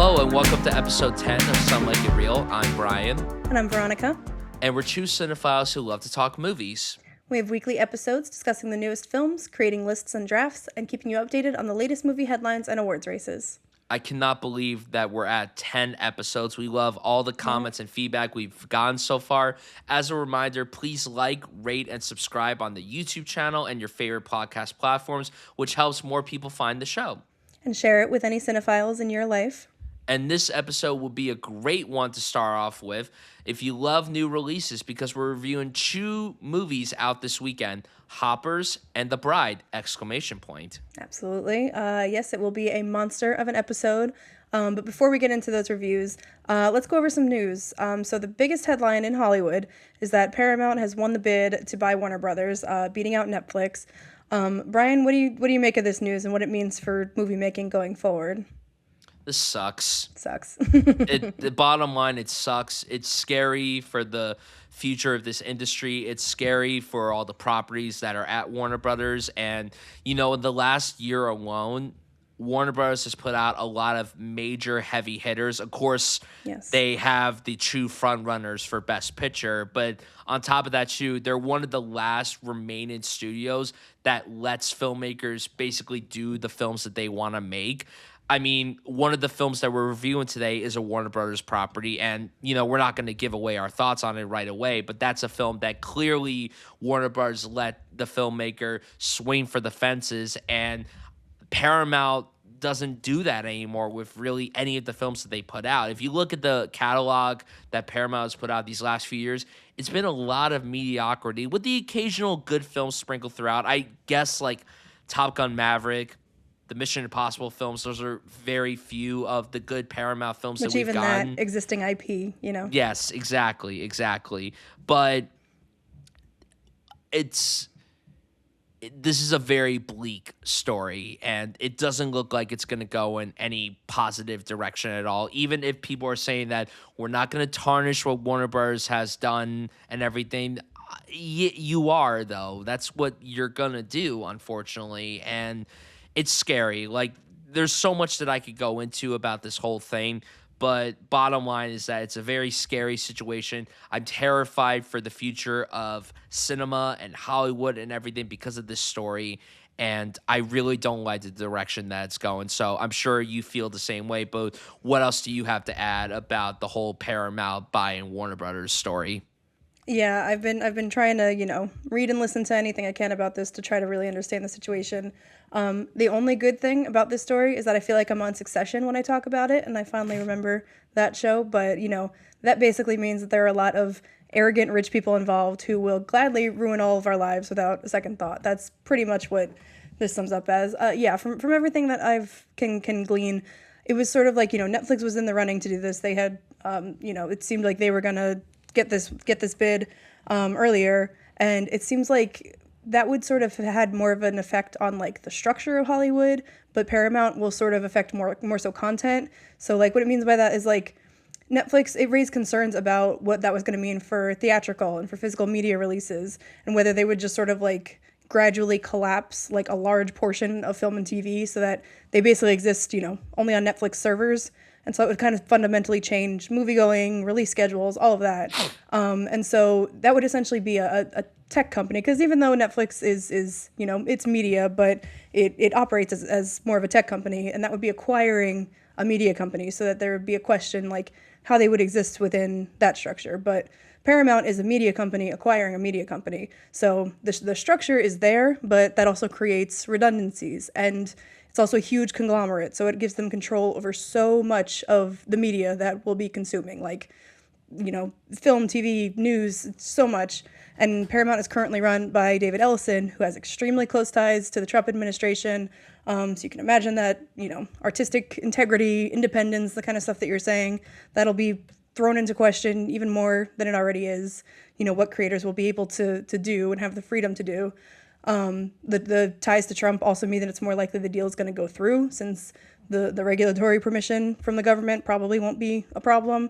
Hello and welcome to episode 10 of Some Like It Real. I'm Bryan. And I'm Veronica. And we're two cinephiles who love to talk movies. We have weekly episodes discussing the newest films, creating lists and drafts, and keeping you updated on the latest movie headlines and awards races. I cannot believe that we're at 10 episodes. We love all the comments and feedback we've gotten so far. As a reminder, please like, rate, and subscribe on the YouTube channel and your favorite podcast platforms, which helps more people find the show. And share it with any cinephiles in your life. And this episode will be a great one to start off with if you love new releases, because we're reviewing two movies out this weekend, Hoppers and The Bride, ! Absolutely. Yes, it will be a monster of an episode. But before we get into those reviews, let's go over some news. So the biggest headline in Hollywood is that Paramount has won the bid to buy Warner Brothers, beating out Netflix. Bryan, what do you make of this news and what it means for movie making going forward? This sucks. Sucks. The bottom line, it sucks. It's scary for the future of this industry. It's scary for all the properties that are at Warner Brothers. And, you know, in the last year alone, Warner Brothers has put out a lot of major heavy hitters. Of course, yes, they have the true front runners for Best Picture. But on top of that, too, they're one of the last remaining studios that lets filmmakers basically do the films that they want to make. I mean, one of the films that we're reviewing today is a Warner Brothers property, and, you know, we're not going to give away our thoughts on it right away, but that's a film that clearly Warner Brothers let the filmmaker swing for the fences, and Paramount doesn't do that anymore with really any of the films that they put out. If you look at the catalog that Paramount has put out these last few years, it's been a lot of mediocrity with the occasional good films sprinkled throughout. I guess like Top Gun Maverick, the Mission Impossible films, those are very few of the good Paramount films that we've gotten. Which even that existing IP, you know? Yes, exactly. But this is a very bleak story, and it doesn't look like it's going to go in any positive direction at all. Even if people are saying that we're not going to tarnish what Warner Bros. Has done and everything, you are, though. That's what you're going to do, unfortunately, and it's scary. Like, there's so much that I could go into about this whole thing, but bottom line is that it's a very scary situation. I'm terrified for the future of cinema and Hollywood and everything because of this story, and I really don't like the direction that it's going. So I'm sure you feel the same way, but what else do you have to add about the whole Paramount buying Warner Brothers story? Yeah, I've been trying to, read and listen to anything I can about this to try to really understand the situation. The only good thing about this story is that I feel like I'm on Succession when I talk about it, and I finally remember that show. But, that basically means that there are a lot of arrogant rich people involved who will gladly ruin all of our lives without a second thought. That's pretty much what this sums up as. From everything that I've can glean, it was sort of like, Netflix was in the running to do this. They had, it seemed like they were going to get this bid earlier, and it seems like that would sort of have had more of an effect on like the structure of Hollywood, but Paramount will sort of affect more so content. So like what it means by that is like Netflix, it raised concerns about what that was going to mean for theatrical and for physical media releases, and whether they would just sort of like gradually collapse like a large portion of film and TV so that they basically exist, only on Netflix servers. And so it would kind of fundamentally change movie-going, release schedules, all of that. And so that would essentially be a tech company, because even though Netflix is it's media, but it operates as more of a tech company, and that would be acquiring a media company, so that there would be a question like how they would exist within that structure. But Paramount is a media company acquiring a media company. So the structure is there, but that also creates redundancies, and it's also a huge conglomerate, so it gives them control over so much of the media that we'll be consuming, like, film, TV, news, so much. And Paramount is currently run by David Ellison, who has extremely close ties to the Trump administration. So you can imagine that, artistic integrity, independence, the kind of stuff that you're saying, that'll be thrown into question even more than it already is. What creators will be able to do and have the freedom to do. The ties to Trump also mean that it's more likely the deal is going to go through, since the regulatory permission from the government probably won't be a problem.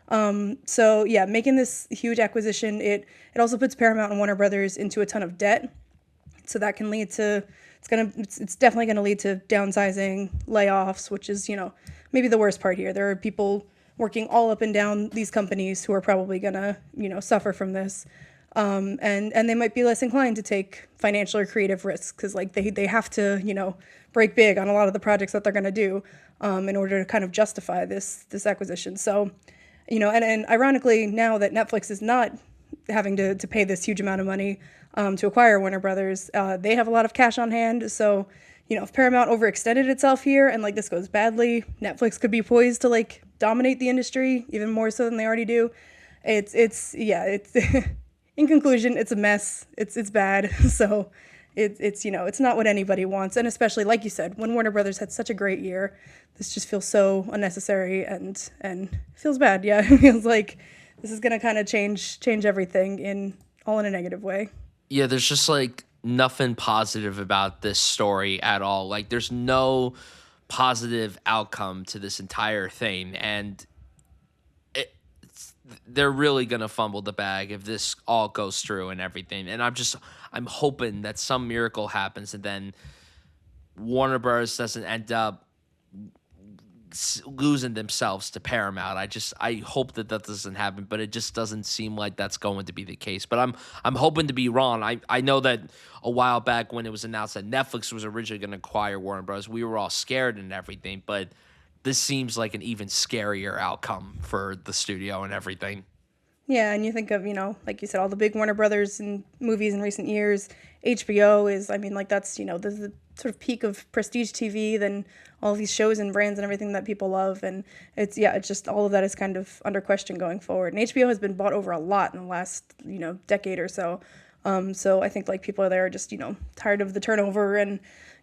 Making this huge acquisition, it also puts Paramount and Warner Brothers into a ton of debt. So that can lead to, it's definitely going to lead to downsizing, layoffs, which is, maybe the worst part here. There are people working all up and down these companies who are probably gonna, suffer from this. And they might be less inclined to take financial or creative risks because like they have to, break big on a lot of the projects that they're gonna do in order to kind of justify this acquisition. So, and ironically, now that Netflix is not having to pay this huge amount of money to acquire Warner Brothers, they have a lot of cash on hand. So, if Paramount overextended itself here and like this goes badly, Netflix could be poised to like dominate the industry even more so than they already do. It's in conclusion, it's a mess. It's bad. So it's not what anybody wants. And especially like you said, when Warner Brothers had such a great year, this just feels so unnecessary and feels bad. Yeah, it feels like this is gonna kind of change everything in a negative way. Yeah, there's just like nothing positive about this story at all. Like there's no positive outcome to this entire thing, and they're really gonna fumble the bag if this all goes through and everything. And I'm hoping that some miracle happens and then Warner Bros. Doesn't end up losing themselves to Paramount. I hope that doesn't happen, but it just doesn't seem like that's going to be the case. But I'm hoping to be wrong. I know that a while back when it was announced that Netflix was originally going to acquire Warner Bros., we were all scared and everything, but this seems like an even scarier outcome for the studio and everything. Yeah, and you think of, like you said, all the big Warner Brothers and movies in recent years. HBO is, I mean, like that's, the sort of peak of prestige TV, then all these shows and brands and everything that people love. And it's just all of that is kind of under question going forward. And HBO has been bought over a lot in the last, decade or so. So I think like people are there are just, tired of the turnover and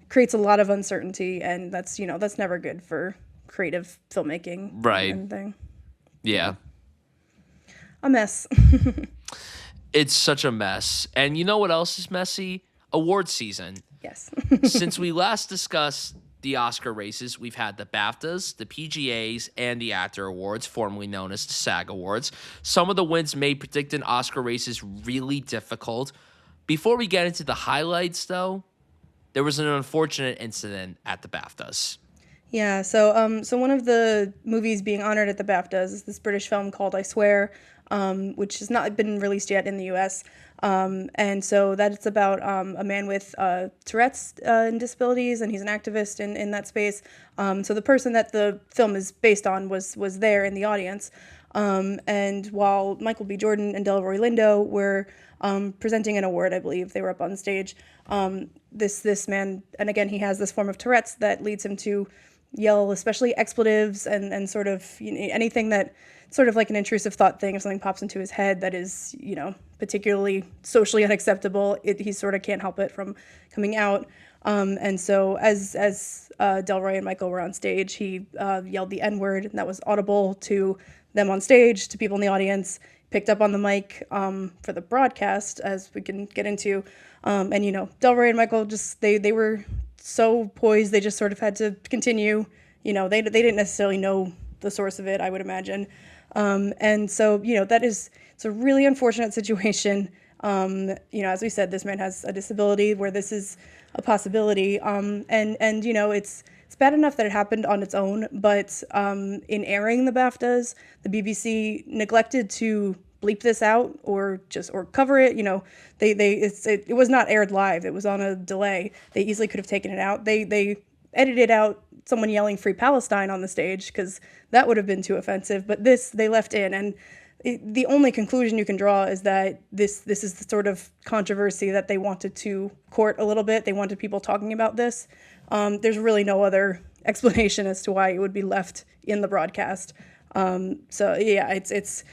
creates a lot of uncertainty. And that's, that's never good for creative filmmaking. Right. And everything. Yeah. A mess. It's such a mess. And you know what else is messy? Award season. Yes. Since we last discussed the Oscar races, we've had the BAFTAs, the PGAs, and the Actor Awards, formerly known as the SAG Awards. Some of the wins made predicting Oscar races really difficult. Before we get into the highlights, though, there was an unfortunate incident at the BAFTAs. Yeah, so one of the movies being honored at the BAFTAs is this British film called I Swear, which has not been released yet in the U.S. And so that's about a man with Tourette's and disabilities, and he's an activist in that space. So the person that the film is based on was there in the audience. And while Michael B. Jordan and Delroy Lindo were presenting an award, I believe, they were up on stage, this man, and again, he has this form of Tourette's that leads him to yell, especially expletives and sort of anything that sort of like an intrusive thought thing. If something pops into his head that is, particularly socially unacceptable, he sort of can't help it from coming out. And so as Delroy and Michael were on stage, he yelled the N-word, and that was audible to them on stage, to people in the audience, picked up on the mic for the broadcast, as we can get into. And, Delroy and Michael just, they were so poised, they just sort of had to continue. They didn't necessarily know the source of it, I would imagine. And so, it's a really unfortunate situation. As we said, this man has a disability where this is a possibility. And it's bad enough that it happened on its own, but in airing the BAFTAs, the BBC neglected to bleep this out or cover it. It was not aired live. It was on a delay. They easily could have taken it out. They edited out someone yelling "Free Palestine" on the stage because that would have been too offensive. But this they left in, and the only conclusion you can draw is that this is the sort of controversy that they wanted to court a little bit. They wanted people talking about this. There's really no other explanation as to why it would be left in the broadcast. So yeah, it's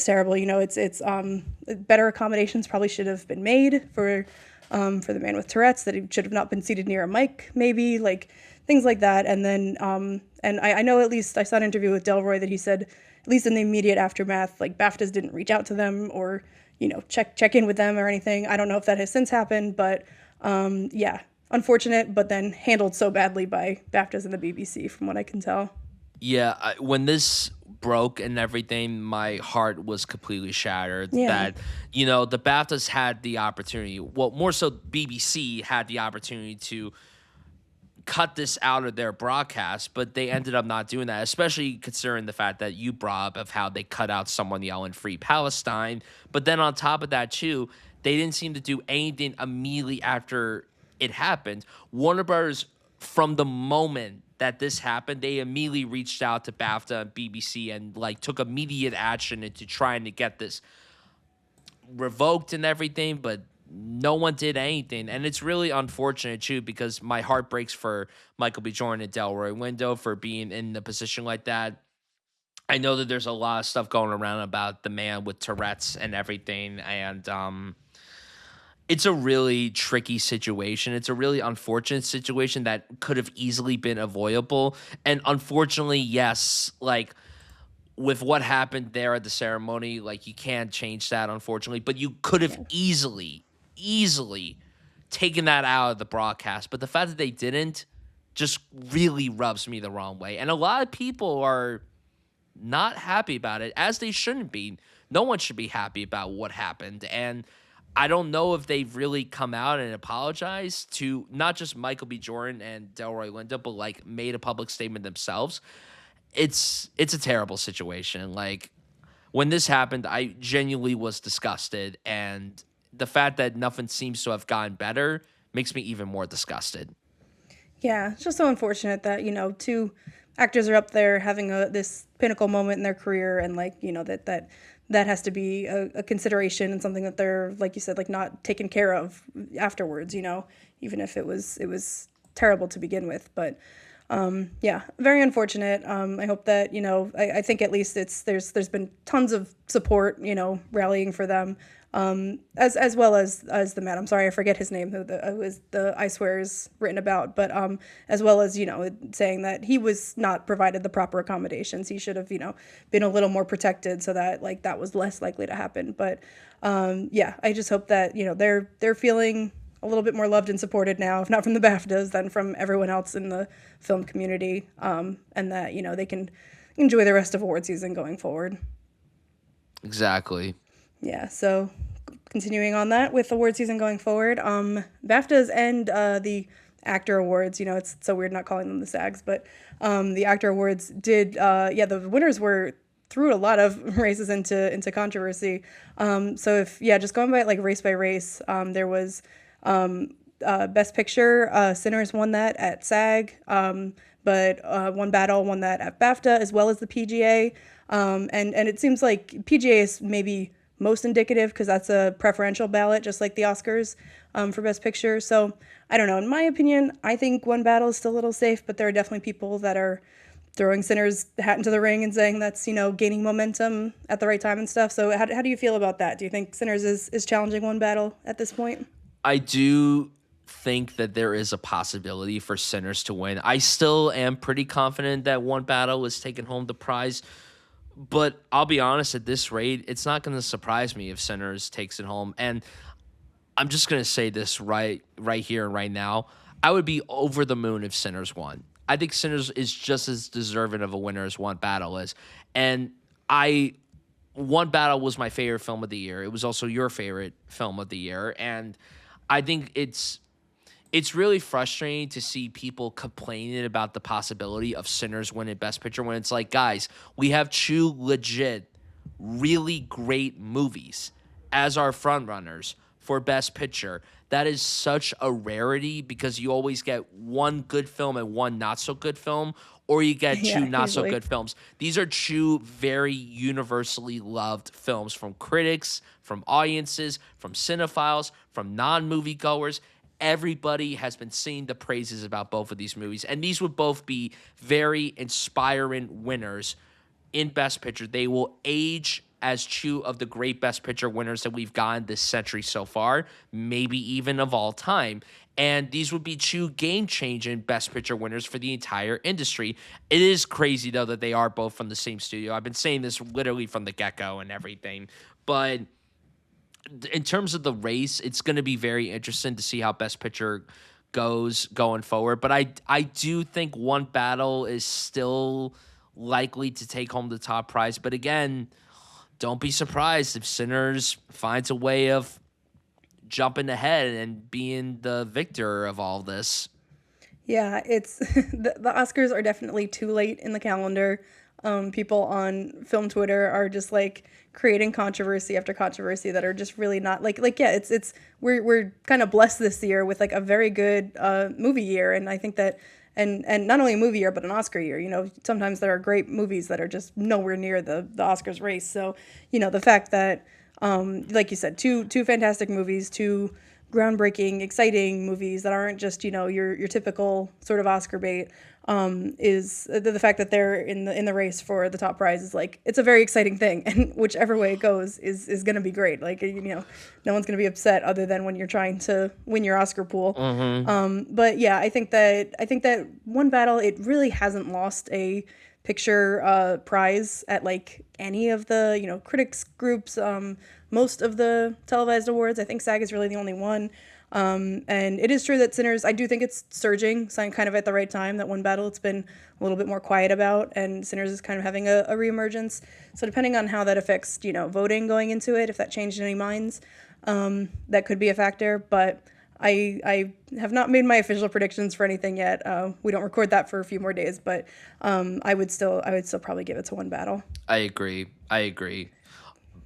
terrible. It's better accommodations probably should have been made for the man with Tourette's, that he should have not been seated near a mic, maybe, like things like that. And then and I know, at least I saw an interview with Delroy that he said, at least in the immediate aftermath, like BAFTAs didn't reach out to them or check in with them or anything. I don't know if that has since happened, but yeah, unfortunate, but then handled so badly by BAFTAs and the BBC, from what I can tell. Yeah, when this broke and everything, my heart was completely shattered. Yeah. That, the BAFTAs had the opportunity, well, more so BBC had the opportunity to cut this out of their broadcast, but they ended up not doing that, especially considering the fact that you brought up of how they cut out someone yelling Free Palestine. But then on top of that, too, they didn't seem to do anything immediately after it happened. Warner Brothers, from the moment that this happened, they immediately reached out to BAFTA and BBC and like took immediate action into trying to get this revoked and everything, but no one did anything. And it's really unfortunate too, because my heart breaks for Michael B. Jordan and Delroy Lindo for being in a position like that. I know that there's a lot of stuff going around about the man with Tourette's and everything, and it's a really tricky situation. It's a really unfortunate situation that could have easily been avoidable. And unfortunately, yes, like with what happened there at the ceremony, like you can't change that, unfortunately, but you could have easily taken that out of the broadcast. But the fact that they didn't just really rubs me the wrong way. And a lot of people are not happy about it, as they shouldn't be. No one should be happy about what happened. And I don't know if they've really come out and apologized to not just Michael B. Jordan and Delroy Lindo, but like made a public statement themselves. It's a terrible situation. Like when this happened, I genuinely was disgusted, and the fact that nothing seems to have gotten better makes me even more disgusted. Yeah, it's just so unfortunate that, two actors are up there having this pinnacle moment in their career, and like, that has to be a consideration and something that they're, like you said, like not taken care of afterwards, even if it was terrible to begin with. But yeah, very unfortunate. I hope that, I think at least there's been tons of support, rallying for them. As well as the man, I'm sorry, I forget his name, who is the I Swear is written about, but as well as, saying that he was not provided the proper accommodations. He should have, been a little more protected so that like that was less likely to happen. But yeah, I just hope that, they're feeling a little bit more loved and supported now, if not from the BAFTAs, than from everyone else in the film community, and that, they can enjoy the rest of award season going forward. Exactly. Yeah, so continuing on that with award season going forward, BAFTAs and the actor awards, it's so weird not calling them the SAGs, but the actor awards did, the winners were threw a lot of races into controversy. So just going by race, there was Best Picture, Sinners won that at SAG, but One Battle won that at BAFTA as well as the PGA, and it seems like PGA is maybe most indicative because that's a preferential ballot, just like the Oscars, for Best Picture. So I don't know. In my opinion, I think One Battle is still a little safe, but there are definitely people that are throwing Sinners' hat into the ring and saying that's, gaining momentum at the right time and stuff. So how do you feel about that? Do you think Sinners is challenging One Battle at this point? I do think that there is a possibility for Sinners to win. I still am pretty confident that One Battle is taking home the prize. But I'll be honest, at this rate, it's not going to surprise me if Sinners takes it home. And I'm just going to say this right here and right now. I would be over the moon if Sinners won. I think Sinners is just as deserving of a winner as One Battle is. And One Battle was my favorite film of the year. It was also your favorite film of the year. And I think it's really frustrating to see people complaining about the possibility of Sinners winning Best Picture when it's like, guys, we have two legit, really great movies as our frontrunners for Best Picture. That is such a rarity because you always get one good film and one not so good film, or you get two not so good films. These are two very universally loved films from critics, from audiences, from cinephiles, from non-moviegoers. Everybody has been singing the praises about both of these movies, and these would both be very inspiring winners in Best Picture. They will age as two of the great Best Picture winners that we've gotten this century so far, maybe even of all time. And these would be two game-changing Best Picture winners for the entire industry. It is crazy, though, that they are both from the same studio. I've been saying this literally from the get-go and everything. But in terms of the race, it's going to be very interesting to see how Best Picture goes going forward. But I do think One Battle is still likely to take home the top prize. But again, don't be surprised if Sinners finds a way of jumping ahead and being the victor of all this. Yeah, it's the Oscars are definitely too late in the calendar. People on film Twitter are just like creating controversy after controversy that are just really not like yeah, it's we're kind of blessed this year with like a very good movie year, and I think that and not only a movie year but an Oscar year. You know, sometimes there are great movies that are just nowhere near the Oscars race. So you know the fact that like you said, two fantastic movies, two groundbreaking, exciting movies that aren't just your typical sort of Oscar bait. Is the fact that they're in the race for the top prize is like it's a very exciting thing, and whichever way it goes is going to be great. Like no one's going to be upset other than when you're trying to win your Oscar pool. But yeah, I think that One Battle, it really hasn't lost a picture prize at like any of the critics groups. Most of the televised awards, I think SAG is really the only one. And it is true that Sinners, I do think it's surging, so kind of at the right time. That One Battle, it's been a little bit more quiet about, and Sinners is kind of having a reemergence. So depending on how that affects, voting going into it, if that changed any minds, that could be a factor. But I have not made my official predictions for anything yet. We don't record that for a few more days, but I would still probably give it to One Battle. I agree. I agree.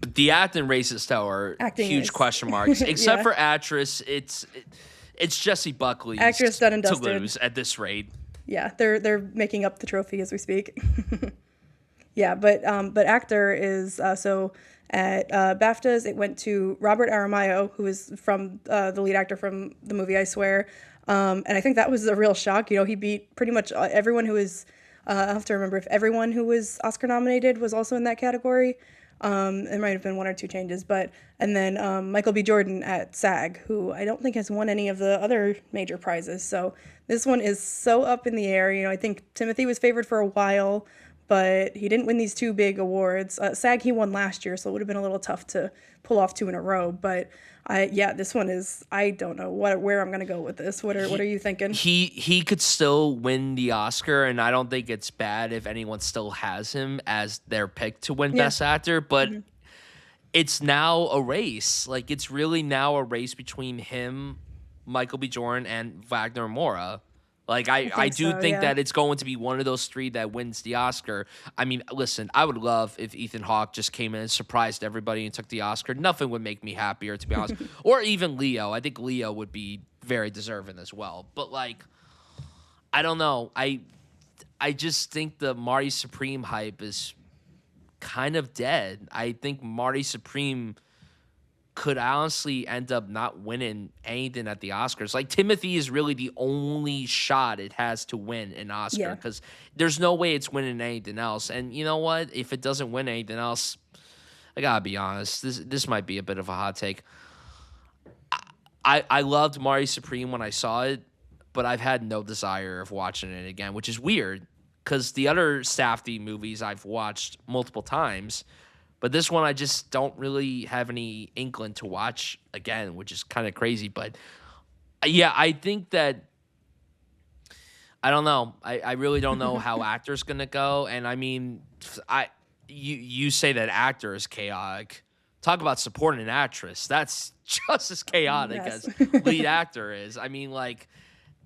But the acting races, though, are Acting huge is question marks. Except yeah. for actress, it's Jessie Buckley's Actress done and to dusted. lose at this rate. Yeah, they're making up the trophy as we speak. Yeah, but actor is so at BAFTAs it went to Robert Aramayo, who is from the lead actor from the movie I Swear, and I think that was a real shock. He beat pretty much everyone who was. I have to remember if everyone who was Oscar nominated was also in that category. There might have been one or two changes, but and then Michael B. Jordan at SAG, who I don't think has won any of the other major prizes. So this one is so up in the air. I think Timothy was favored for a while, but he didn't win these two big awards. SAG he won last year, so it would have been a little tough to pull off two in a row. But yeah, this one is I don't know where I'm gonna go with this. What are you thinking? He could still win the Oscar, and I don't think it's bad if anyone still has him as their pick to win Yeah. Best Actor. But it's now a race. Like it's really now a race between him, Michael B. Jordan, and Wagner Moura. Like I think do so, think yeah. that it's going to be one of those three that wins the Oscar. I mean, listen, I would love if Ethan Hawke just came in and surprised everybody and took the Oscar. Nothing would make me happier, to be honest. Or even Leo. I think Leo would be very deserving as well. But like, I don't know. I just think the Marty Supreme hype is kind of dead. I think Marty Supreme could honestly end up not winning anything at the Oscars. Like Timothy is really the only shot it has to win an Oscar Yeah. because there's no way it's winning anything else. And you know what? If it doesn't win anything else, I gotta be honest. This might be a bit of a hot take. I loved Marty Supreme when I saw it, but I've had no desire of watching it again, which is weird because the other Safdie movies I've watched multiple times, but this one I just don't really have any inkling to watch again, which is kind of crazy. But yeah, I think that I don't know. I really don't know how actor's gonna go, and I mean, you say that actor is chaotic. Talk about supporting an actress. That's just as chaotic Yes. as lead actor is. I mean, like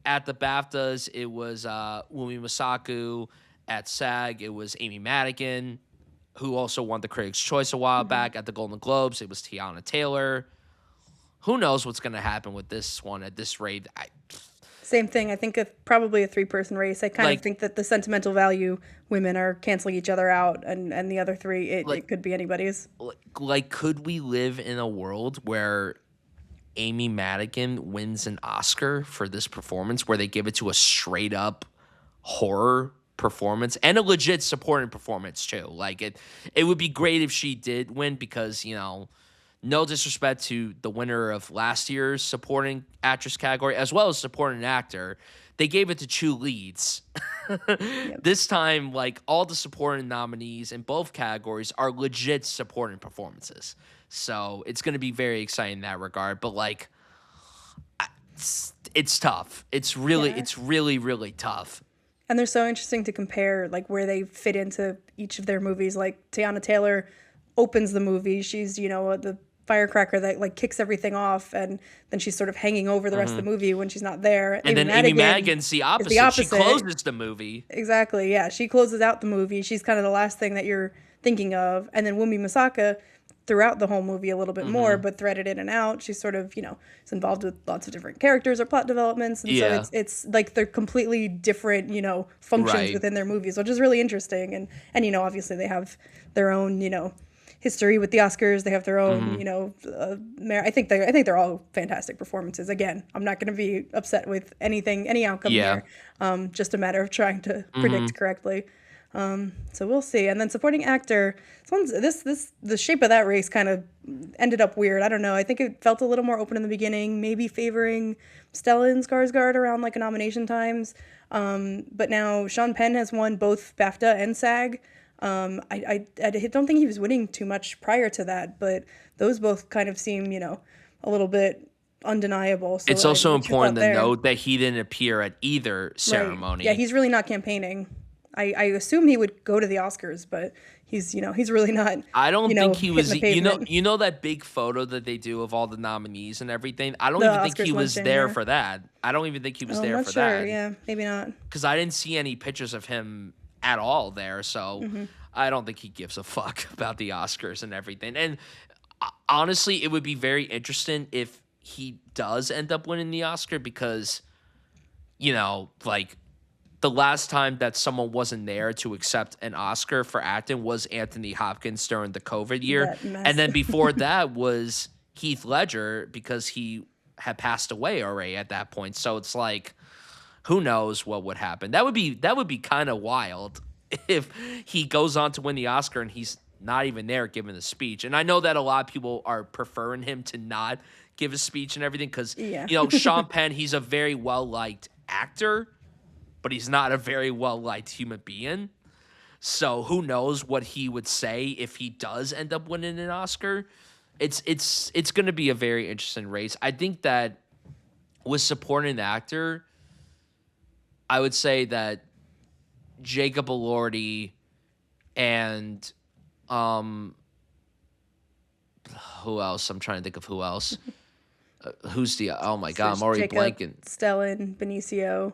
at the BAFTAs, it was Wumi Masaku. At SAG, it was Amy Madigan, who also won the Critics' Choice a while back. At the Golden Globes, it was Tiana Taylor. Who knows what's going to happen with this one at this rate? Same thing. I think probably a three-person race. I kind Like- of think that the sentimental value women are canceling each other out, and the other three, it could be anybody's. Like, could we live in a world where Amy Madigan wins an Oscar for this performance, where they give it to a straight up horror performance and a legit supporting performance too? Like it would be great if she did win because, no disrespect to the winner of last year's supporting actress category as well as supporting actor, they gave it to two leads. This time, like all the supporting nominees in both categories are legit supporting performances. So it's going to be very exciting in that regard. But like, it's tough. It's Yeah. really, really tough. And they're so interesting to compare, like where they fit into each of their movies. Like Tiana Taylor opens the movie. She's, the firecracker that like kicks everything off, and then she's sort of hanging over the rest of the movie when she's not there. And then Amy Madigan's the opposite. Is the opposite. She closes the movie. Exactly. Yeah, she closes out the movie. She's kind of the last thing that you're thinking of, and then Wumi Masaka throughout the whole movie a little bit more, but threaded in and out. She's sort of, is involved with lots of different characters or plot developments. And so it's like they're completely different, functions within their movies, which is really interesting. And obviously they have their own, history with the Oscars. They have their own, I think they're all fantastic performances. Again, I'm not going to be upset with any outcome here. Just a matter of trying to predict correctly. So we'll see. And then supporting actor, the shape of that race kind of ended up weird. I don't know. I think it felt a little more open in the beginning, maybe favoring Stellan Skarsgård around like nomination times. But now Sean Penn has won both BAFTA and SAG. I don't think he was winning too much prior to that, but those both kind of seem, a little bit undeniable. So it's also important to note that he didn't appear at either ceremony. Right. Yeah, he's really not campaigning. I assume he would go to the Oscars, but he's really not. I don't think he was. You know that big photo that they do of all the nominees and everything. I don't even think he was there for that. I don't even think he was there for that. Yeah, maybe not. Because I didn't see any pictures of him at all there, so I don't think he gives a fuck about the Oscars and everything. And honestly, it would be very interesting if he does end up winning the Oscar because, like. The last time that someone wasn't there to accept an Oscar for acting was Anthony Hopkins during the COVID year. And then before that was Heath Ledger because he had passed away already at that point. So it's like, who knows what would happen. That would be kind of wild if he goes on to win the Oscar and he's not even there giving the speech. And I know that a lot of people are preferring him to not give a speech and everything because, Sean Penn, he's a very well-liked actor, but he's not a very well-liked human being. So who knows what he would say if he does end up winning an Oscar. It's going to be a very interesting race. I think that with supporting actor, I would say that Jacob Elordi and who else? I'm trying to think of who else. Who's the? Oh my God, I'm already blanking. Stellan, Benicio.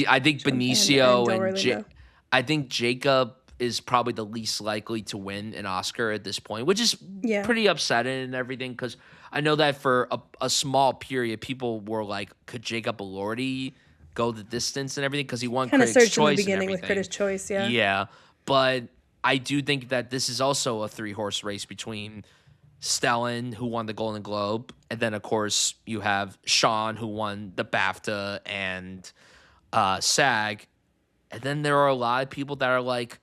I think Benicio and I think Jacob is probably the least likely to win an Oscar at this point, which is pretty upsetting and everything because I know that for a small period, people were like, could Jacob Elordi go the distance and everything because he won Critics' Choice in the beginning with Critics' Choice, yeah. Yeah, but I do think that this is also a 3-horse race between Stellan, who won the Golden Globe, and then, of course, you have Sean, who won the BAFTA and SAG. And then there are a lot of people that are like,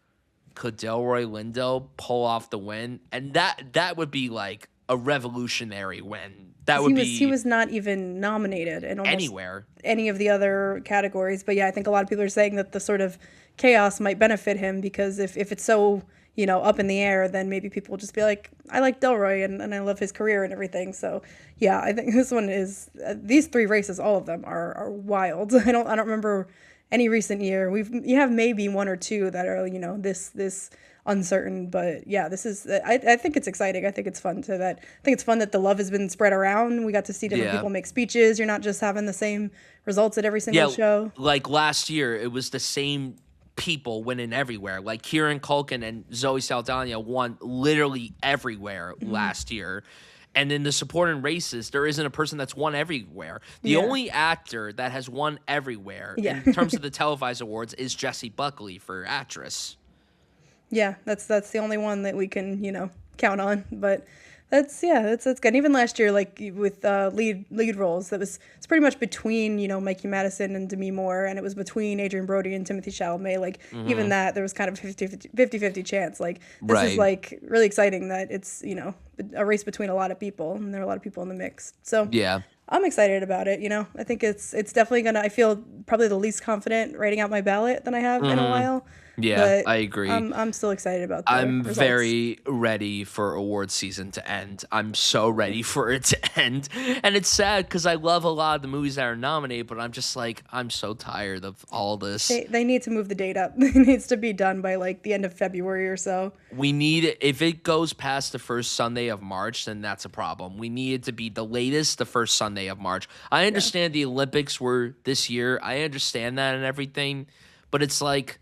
could Delroy Lindo pull off the win? And that would be like a revolutionary win. He was not even nominated in almost anywhere, any of the other categories. But yeah, I think a lot of people are saying that the sort of chaos might benefit him because if it's so up in the air, then maybe people will just be like, I like Delroy and I love his career and everything. So yeah, I think this one is these 3 races, all of them are wild. I don't remember any recent year. You have maybe 1 or 2 that are this uncertain, but yeah, this is I think it's exciting. I think it's fun that the love has been spread around. We got to see different people make speeches. You're not just having the same results at every single show. Like last year, it was the same people winning everywhere. Like Kieran Culkin and Zoe Saldana won literally everywhere last year. And in the supporting races, there isn't a person that's won everywhere. The only actor that has won everywhere in terms of the televised awards is Jessie Buckley for actress. Yeah, that's the only one that we can, count on. But that's good. And even last year, like with lead roles, it's pretty much between Mikey Madison and Demi Moore, and it was between Adrian Brody and Timothée Chalamet. Like even that, there was kind of a 50-50 chance. Like this is like really exciting that it's a race between a lot of people, and there are a lot of people in the mix. So yeah, I'm excited about it. I think it's definitely gonna. I feel probably the least confident writing out my ballot than I have in a while. Yeah, but I agree. I'm still excited about the I'm results. very ready for award season to end. I'm so ready for it to end. And it's sad because I love a lot of the movies that are nominated, but I'm just like, I'm so tired of all this. They need to move the date up. It needs to be done by like the end of February or so. We need, if it goes past the first Sunday of March, then that's a problem. We need it to be the latest the first Sunday of March. I Yeah. understand the Olympics were this year. I understand that and everything, but it's like,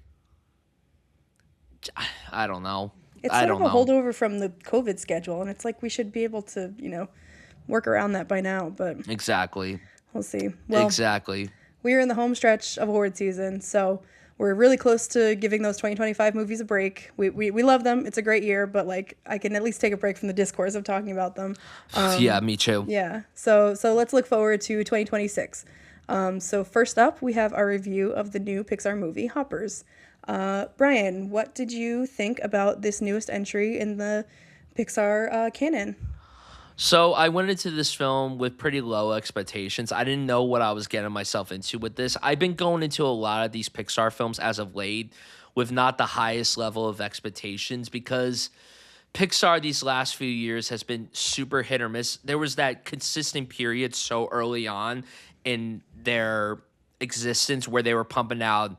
I don't know. It's I sort of don't a know. holdover from the COVID schedule, and it's like we should be able to, work around that by now, but Exactly. we'll see. Well, Exactly. we are in the home stretch of award season, so we're really close to giving those 2025 movies a break. We love them. It's a great year, but like I can at least take a break from the discourse of talking about them. Yeah, me too. Yeah. So let's look forward to 2026. So first up, we have our review of the new Pixar movie Hoppers. Brian, what did you think about this newest entry in the Pixar canon? So I went into this film with pretty low expectations. I didn't know what I was getting myself into with this. I've been going into a lot of these Pixar films as of late with not the highest level of expectations because Pixar these last few years has been super hit or miss. There was that consistent period so early on in their existence where they were pumping out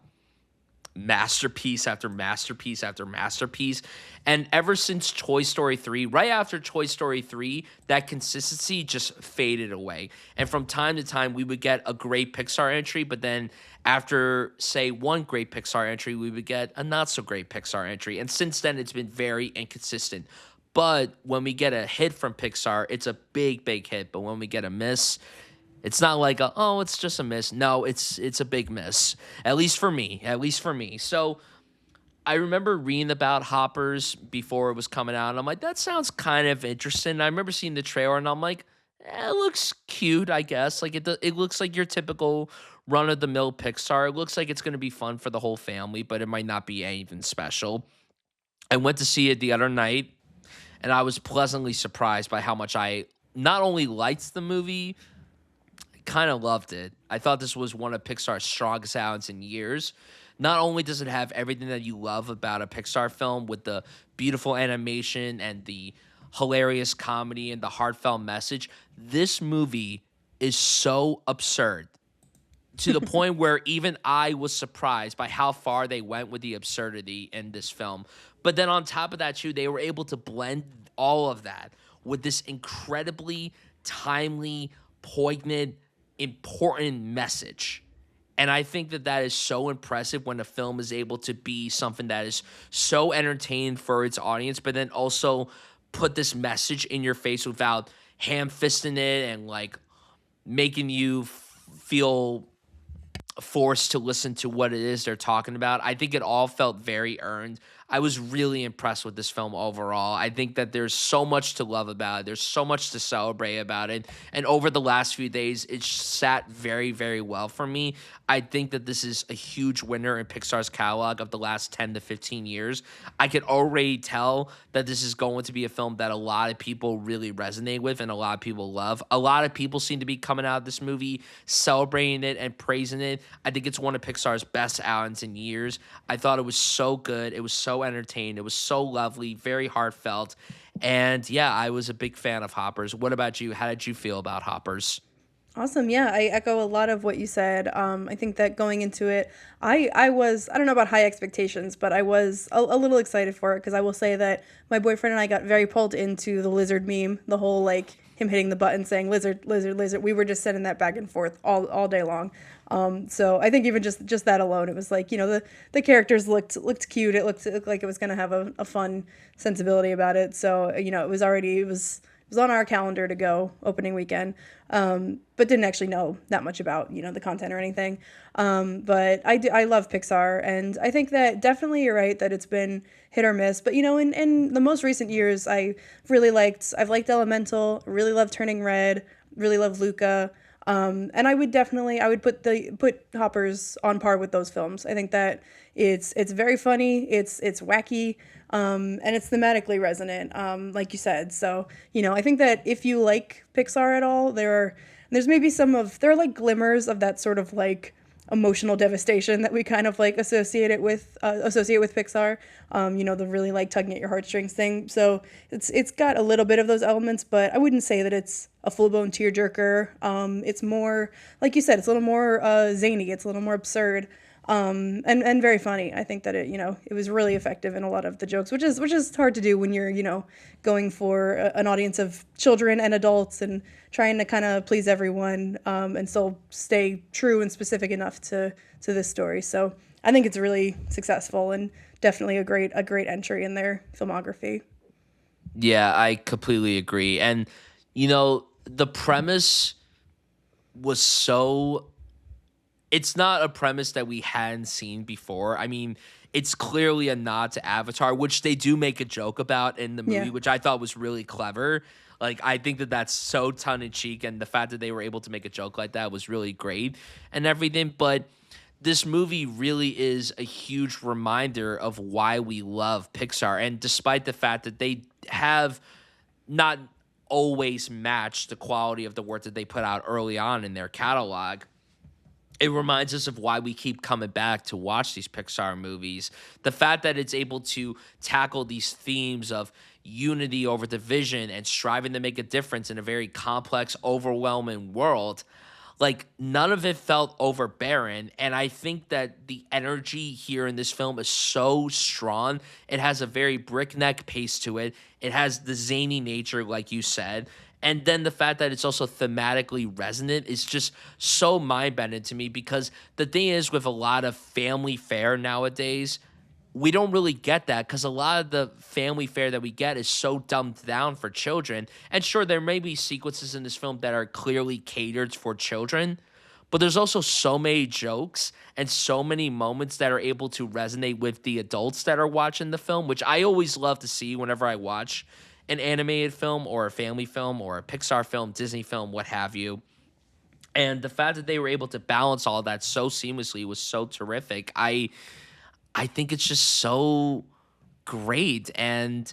masterpiece after masterpiece after masterpiece. And ever since Toy Story 3, right after Toy Story 3, that consistency just faded away. And from time to time, we would get a great Pixar entry, but then after, say, one great Pixar entry, we would get a not so great Pixar entry. And since then, it's been very inconsistent. But when we get a hit from Pixar, it's a big, big hit. But when we get a miss, it's not like it's just a miss. No, it's a big miss. At least for me. At least for me. So I remember reading about Hoppers before it was coming out, and I'm like, that sounds kind of interesting. I remember seeing the trailer, and I'm like, it looks cute, I guess. Like it looks like your typical run of the mill Pixar. It looks like it's going to be fun for the whole family, but it might not be anything special. I went to see it the other night, and I was pleasantly surprised by how much I not only liked the movie, kind of loved it. I thought this was one of Pixar's strongest outs in years. Not only does it have everything that you love about a Pixar film with the beautiful animation and the hilarious comedy and the heartfelt message, this movie is so absurd to the point where even I was surprised by how far they went with the absurdity in this film. But then on top of that, too, they were able to blend all of that with this incredibly timely, poignant, important message. And I think that that is so impressive when a film is able to be something that is so entertaining for its audience, but then also put this message in your face without ham fisting it and like making you feel forced to listen to what it is they're talking about. I think it all felt very earned. I was really impressed with this film overall. I think that there's so much to love about it. There's so much to celebrate about it. And over the last few days, it sat very, very well for me. I think that this is a huge winner in Pixar's catalog of the last 10 to 15 years. I could already tell that this is going to be a film that a lot of people really resonate with and a lot of people love. A lot of people seem to be coming out of this movie celebrating it and praising it. I think it's one of Pixar's best outings in years. I thought it was so good. It was so entertaining. It was so lovely, very heartfelt. And yeah, I was a big fan of Hoppers. What about you? How did you feel about Hoppers? Awesome. Yeah, I echo a lot of what you said. I think that going into it, I don't know about high expectations, but I was a little excited for it because I will say that my boyfriend and I got very pulled into the lizard meme, the whole like him hitting the button saying lizard, lizard, lizard. We were just sending that back and forth all day long. So I think even just that alone, it was like, the characters looked cute. It looked like it was gonna have a fun sensibility about it. So it was on our calendar to go opening weekend, but didn't actually know that much about the content or anything. But I love Pixar, and I think that definitely you're right that it's been hit or miss. But in the most recent years, I've liked Elemental, really loved Turning Red, really love Luca. And I would put Hoppers on par with those films. I think that it's very funny, it's wacky, and it's thematically resonant, like you said. So I think that if you like Pixar at all, there's maybe there are like glimmers of that sort of like emotional devastation that we kind of like associate with Pixar. The really like tugging at your heartstrings thing. So it's got a little bit of those elements, but I wouldn't say that it's a full blown tearjerker. It's more like you said, it's a little more zany. It's a little more absurd. And very funny. I think that it was really effective in a lot of the jokes, which is hard to do when you're, going for an audience of children and adults and trying to kind of please everyone, and still stay true and specific enough to this story. So I think it's really successful and definitely a great entry in their filmography. Yeah, I completely agree. And the premise was so it's not a premise that we hadn't seen before. I mean, it's clearly a nod to Avatar, which they do make a joke about in the movie, Yeah. which I thought was really clever. Like, I think that that's so tongue in cheek, and the fact that they were able to make a joke like that was really great and everything. But this movie really is a huge reminder of why we love Pixar. And despite the fact that they have not always matched the quality of the work that they put out early on in their catalog, it reminds us of why we keep coming back to watch these Pixar movies. The fact that it's able to tackle these themes of unity over division and striving to make a difference in a very complex, overwhelming world, like none of it felt overbearing. And I think that the energy here in this film is so strong. It has a very breakneck pace to it. It has the zany nature, like you said. And then the fact that it's also thematically resonant is just so mind bending to me, because the thing is, with a lot of family fare nowadays, we don't really get that, because a lot of the family fare that we get is so dumbed down for children. And sure, there may be sequences in this film that are clearly catered for children, but there's also so many jokes and so many moments that are able to resonate with the adults that are watching the film, which I always love to see whenever I watch an animated film or a family film or a Pixar film, Disney film, what have you. And the fact that they were able to balance all that so seamlessly was so terrific. I think it's just so great. And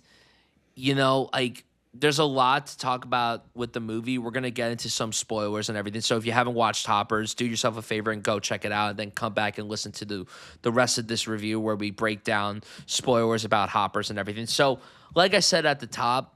like, there's a lot to talk about with the movie. We're going to get into some spoilers and everything. So if you haven't watched Hoppers, do yourself a favor and go check it out, and then come back and listen to the rest of this review where we break down spoilers about Hoppers and everything. So like I said at the top,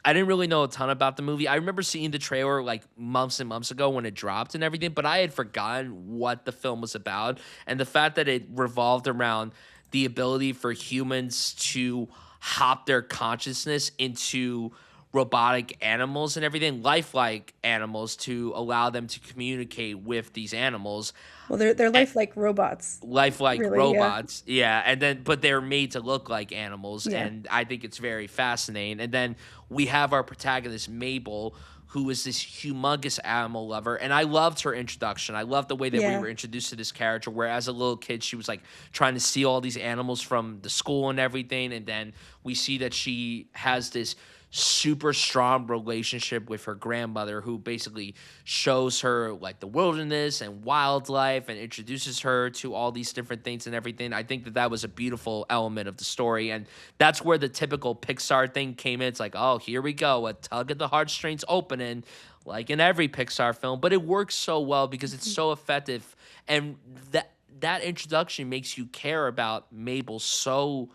I didn't really know a ton about the movie. I remember seeing the trailer like months and months ago when it dropped and everything, but I had forgotten what the film was about. And the fact that it revolved around the ability for humans to hop their consciousness into robotic animals and everything, lifelike animals, to allow them to communicate with these animals. Well, they're lifelike robots, Lifelike really. Yeah. robots, yeah, and then but they're made to look like animals, Yeah. and I think it's very fascinating. And then we have our protagonist Mabel, who is this humongous animal lover, and I loved her introduction. I loved the way that we Yeah. were introduced to this character, where as a little kid she was like trying to steal all these animals from the school and everything, and then we see that she has this super strong relationship with her grandmother, who basically shows her like the wilderness and wildlife and introduces her to all these different things and everything. I think that that was a beautiful element of the story, and that's where the typical Pixar thing came in. It's like, oh, here we go, a tug at the heartstrings opening, like in every Pixar film. But it works so well because it's so effective, and that introduction makes you care about Mabel so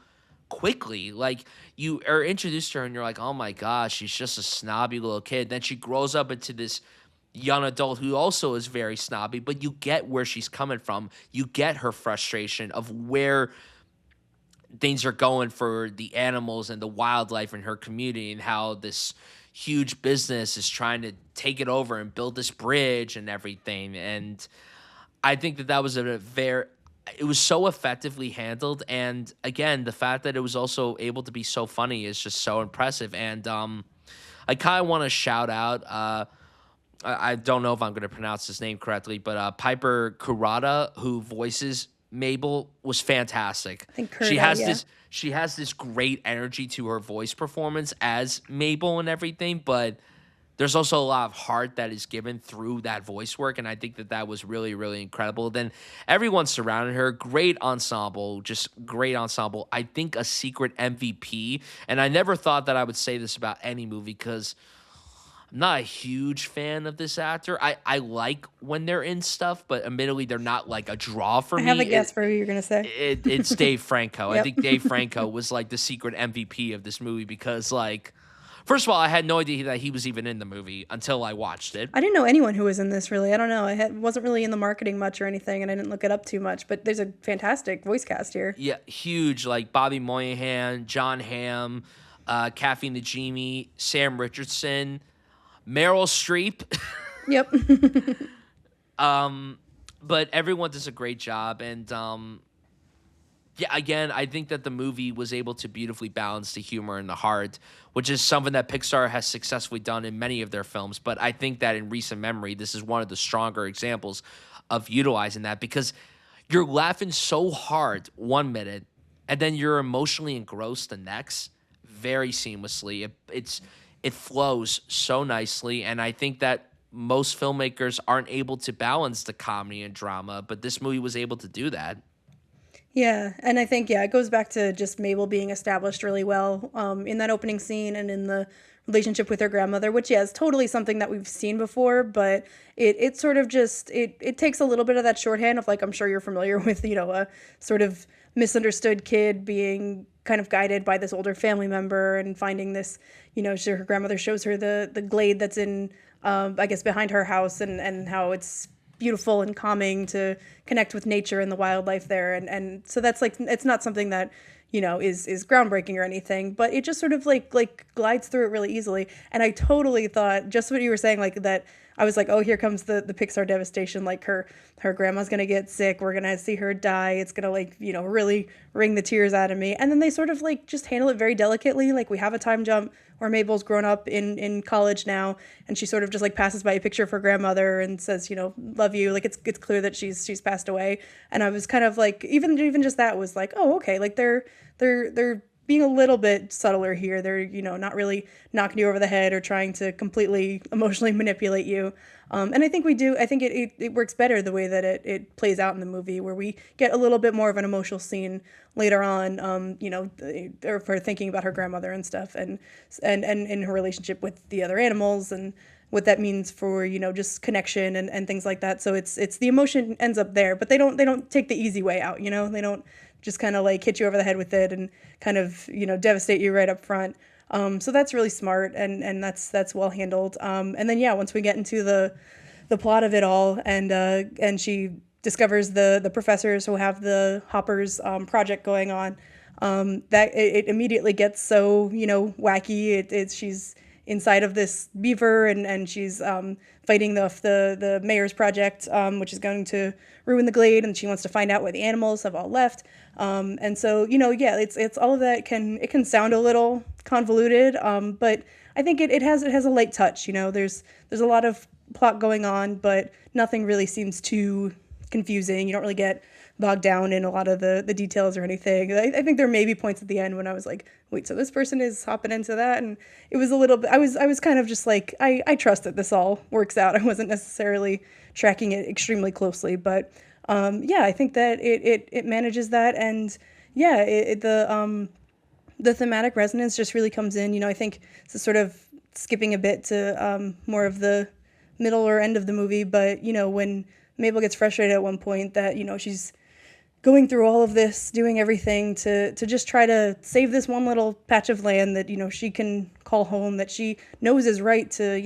quickly. Like, you are introduced to her and you're like, oh my gosh, she's just a snobby little kid. Then she grows up into this young adult who also is very snobby, but you get where she's coming from. You get her frustration of where things are going for the animals and the wildlife in her community, and how this huge business is trying to take it over and build this bridge and everything. And I think that that was it was so effectively handled. And again, the fact that it was also able to be so funny is just so impressive. And I kind of want to shout out, I don't know if I'm going to pronounce his name correctly, but Piper Kurata, who voices Mabel, was fantastic. I think She Kurta, has yeah. this great energy to her voice performance as Mabel and everything, but there's also a lot of heart that is given through that voice work, and I think that that was really, really incredible. Then everyone surrounding her, great ensemble, just great ensemble. I think a secret MVP, and I never thought that I would say this about any movie, because I'm not a huge fan of this actor. I like when they're in stuff, but admittedly, they're not like a draw for I have a me. guess for who you're gonna say. It's Dave Franco. I Yep. think Dave Franco was like the secret MVP of this movie because, like, first of all, I had no idea that he was even in the movie until I watched it. I didn't know anyone who was in this really. I don't know. Wasn't really in the marketing much or anything, and I didn't look it up too much. But there's a fantastic voice cast here. Yeah, huge. Like Bobby Moynihan, John Hamm, Kathy Najimy, Sam Richardson, Meryl Streep. Yep. But everyone does a great job, and yeah, again, I think that the movie was able to beautifully balance the humor and the heart, which is something that Pixar has successfully done in many of their films. But I think that in recent memory, this is one of the stronger examples of utilizing that because you're laughing so hard 1 minute, and then you're emotionally engrossed the next, very seamlessly. It flows so nicely, and I think that most filmmakers aren't able to balance the comedy and drama, but this movie was able to do that. Yeah, and I think it goes back to just Mabel being established really well in that opening scene and in the relationship with her grandmother, which is totally something that we've seen before, but it sort of just it takes a little bit of that shorthand of like I'm sure you're familiar with a sort of misunderstood kid being kind of guided by this older family member and finding this her grandmother shows her the glade that's in I guess behind her house and how it's beautiful and calming to connect with nature and the wildlife there. And so that's like, it's not something that, is groundbreaking or anything, but it just sort of like glides through it really easily. And I totally thought just what you were saying, like that I was like, oh, here comes the Pixar devastation. Like her grandma's going to get sick. We're going to see her die. It's going to like, really wring the tears out of me. And then they sort of like just handle it very delicately. Like we have a time jump where Mabel's grown up in college now, and she sort of just like passes by a picture of her grandmother and says, love you. Like it's clear that she's passed away. And I was kind of like, even just that was like, oh, okay. Like they're being a little bit subtler here. They're, not really knocking you over the head or trying to completely emotionally manipulate you. And I think it works better the way that it plays out in the movie, where we get a little bit more of an emotional scene later on, or for thinking about her grandmother and stuff and in her relationship with the other animals and what that means for, just connection and things like that. So it's the emotion ends up there, but they don't take the easy way out, they don't just kind of like hit you over the head with it and kind of, devastate you right up front. So that's really smart and that's well handled. And then, once we get into the plot of it all and she discovers the professors who have the Hoppers project going on, that it immediately gets so, wacky. She's inside of this beaver and she's fighting the mayor's project, which is going to ruin the glade, and she wants to find out where the animals have all left. And so, it's all of that. It can sound a little convoluted, but I think it has a light touch. There's a lot of plot going on, but nothing really seems too confusing. You don't really get bogged down in a lot of the details or anything. I think there may be points at the end when I was like, wait, so this person is hopping into that? And it was a little bit, I was kind of just like, I trust that this all works out. I wasn't necessarily tracking it extremely closely, but I think that it manages that. And the thematic resonance just really comes in. I think it's sort of skipping a bit to more of the middle or end of the movie, but when Mabel gets frustrated at one point that she's going through all of this, doing everything to just try to save this one little patch of land that she can call home, that she knows is right to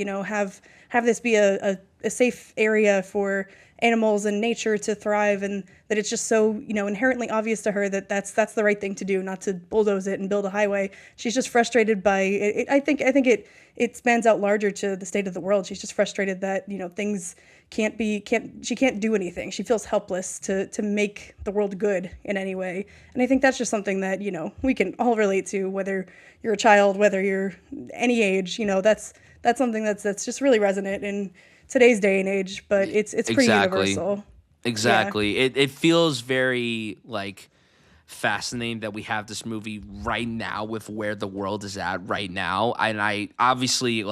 have this be a safe area for animals and nature to thrive, and that it's just so inherently obvious to her that that's the right thing to do, not to bulldoze it and build a highway. She's just frustrated by it. I think it spans out larger to the state of the world. She's just frustrated that things she can't do anything. She feels helpless to make the world good in any way. And I think that's just something that we can all relate to, whether you're a child, whether you're any age. That's something that's just really resonant in today's day and age, but it's pretty universal. Exactly. Yeah. It feels very like fascinating that we have this movie right now with where the world is at right now. And I obviously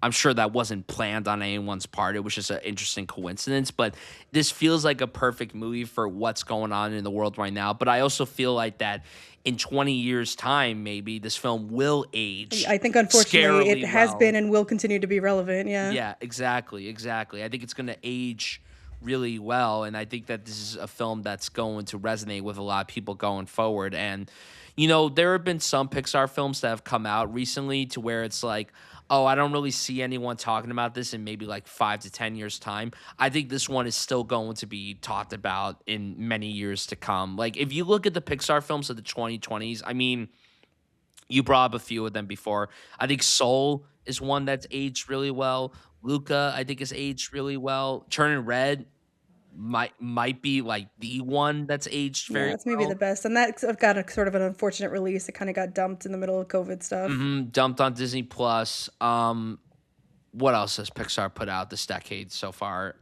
I'm sure that wasn't planned on anyone's part. It was just an interesting coincidence. But this feels like a perfect movie for what's going on in the world right now. But I also feel like that in 20 years' time, maybe this film will age. I think unfortunately it scarily has well. been and will continue to be relevant. Yeah. Yeah, exactly, exactly. I think it's going to age really well, and I think that this is a film that's going to resonate with a lot of people going forward. And there have been some Pixar films that have come out recently to where it's like, oh, I don't really see anyone talking about this in maybe like 5 to 10 years time. I think this one is still going to be talked about in many years to come. Like if you look at the Pixar films of the 2020s, I mean, you brought up a few of them before. I think Soul is one that's aged really well. Luca, I think, has aged really well. Turning Red might be like the one that's aged Yeah, very it's maybe the well. best. And that got a sort of an unfortunate release. It kind of got dumped in the middle of COVID stuff. Dumped on Disney Plus. What else has Pixar put out this decade so far?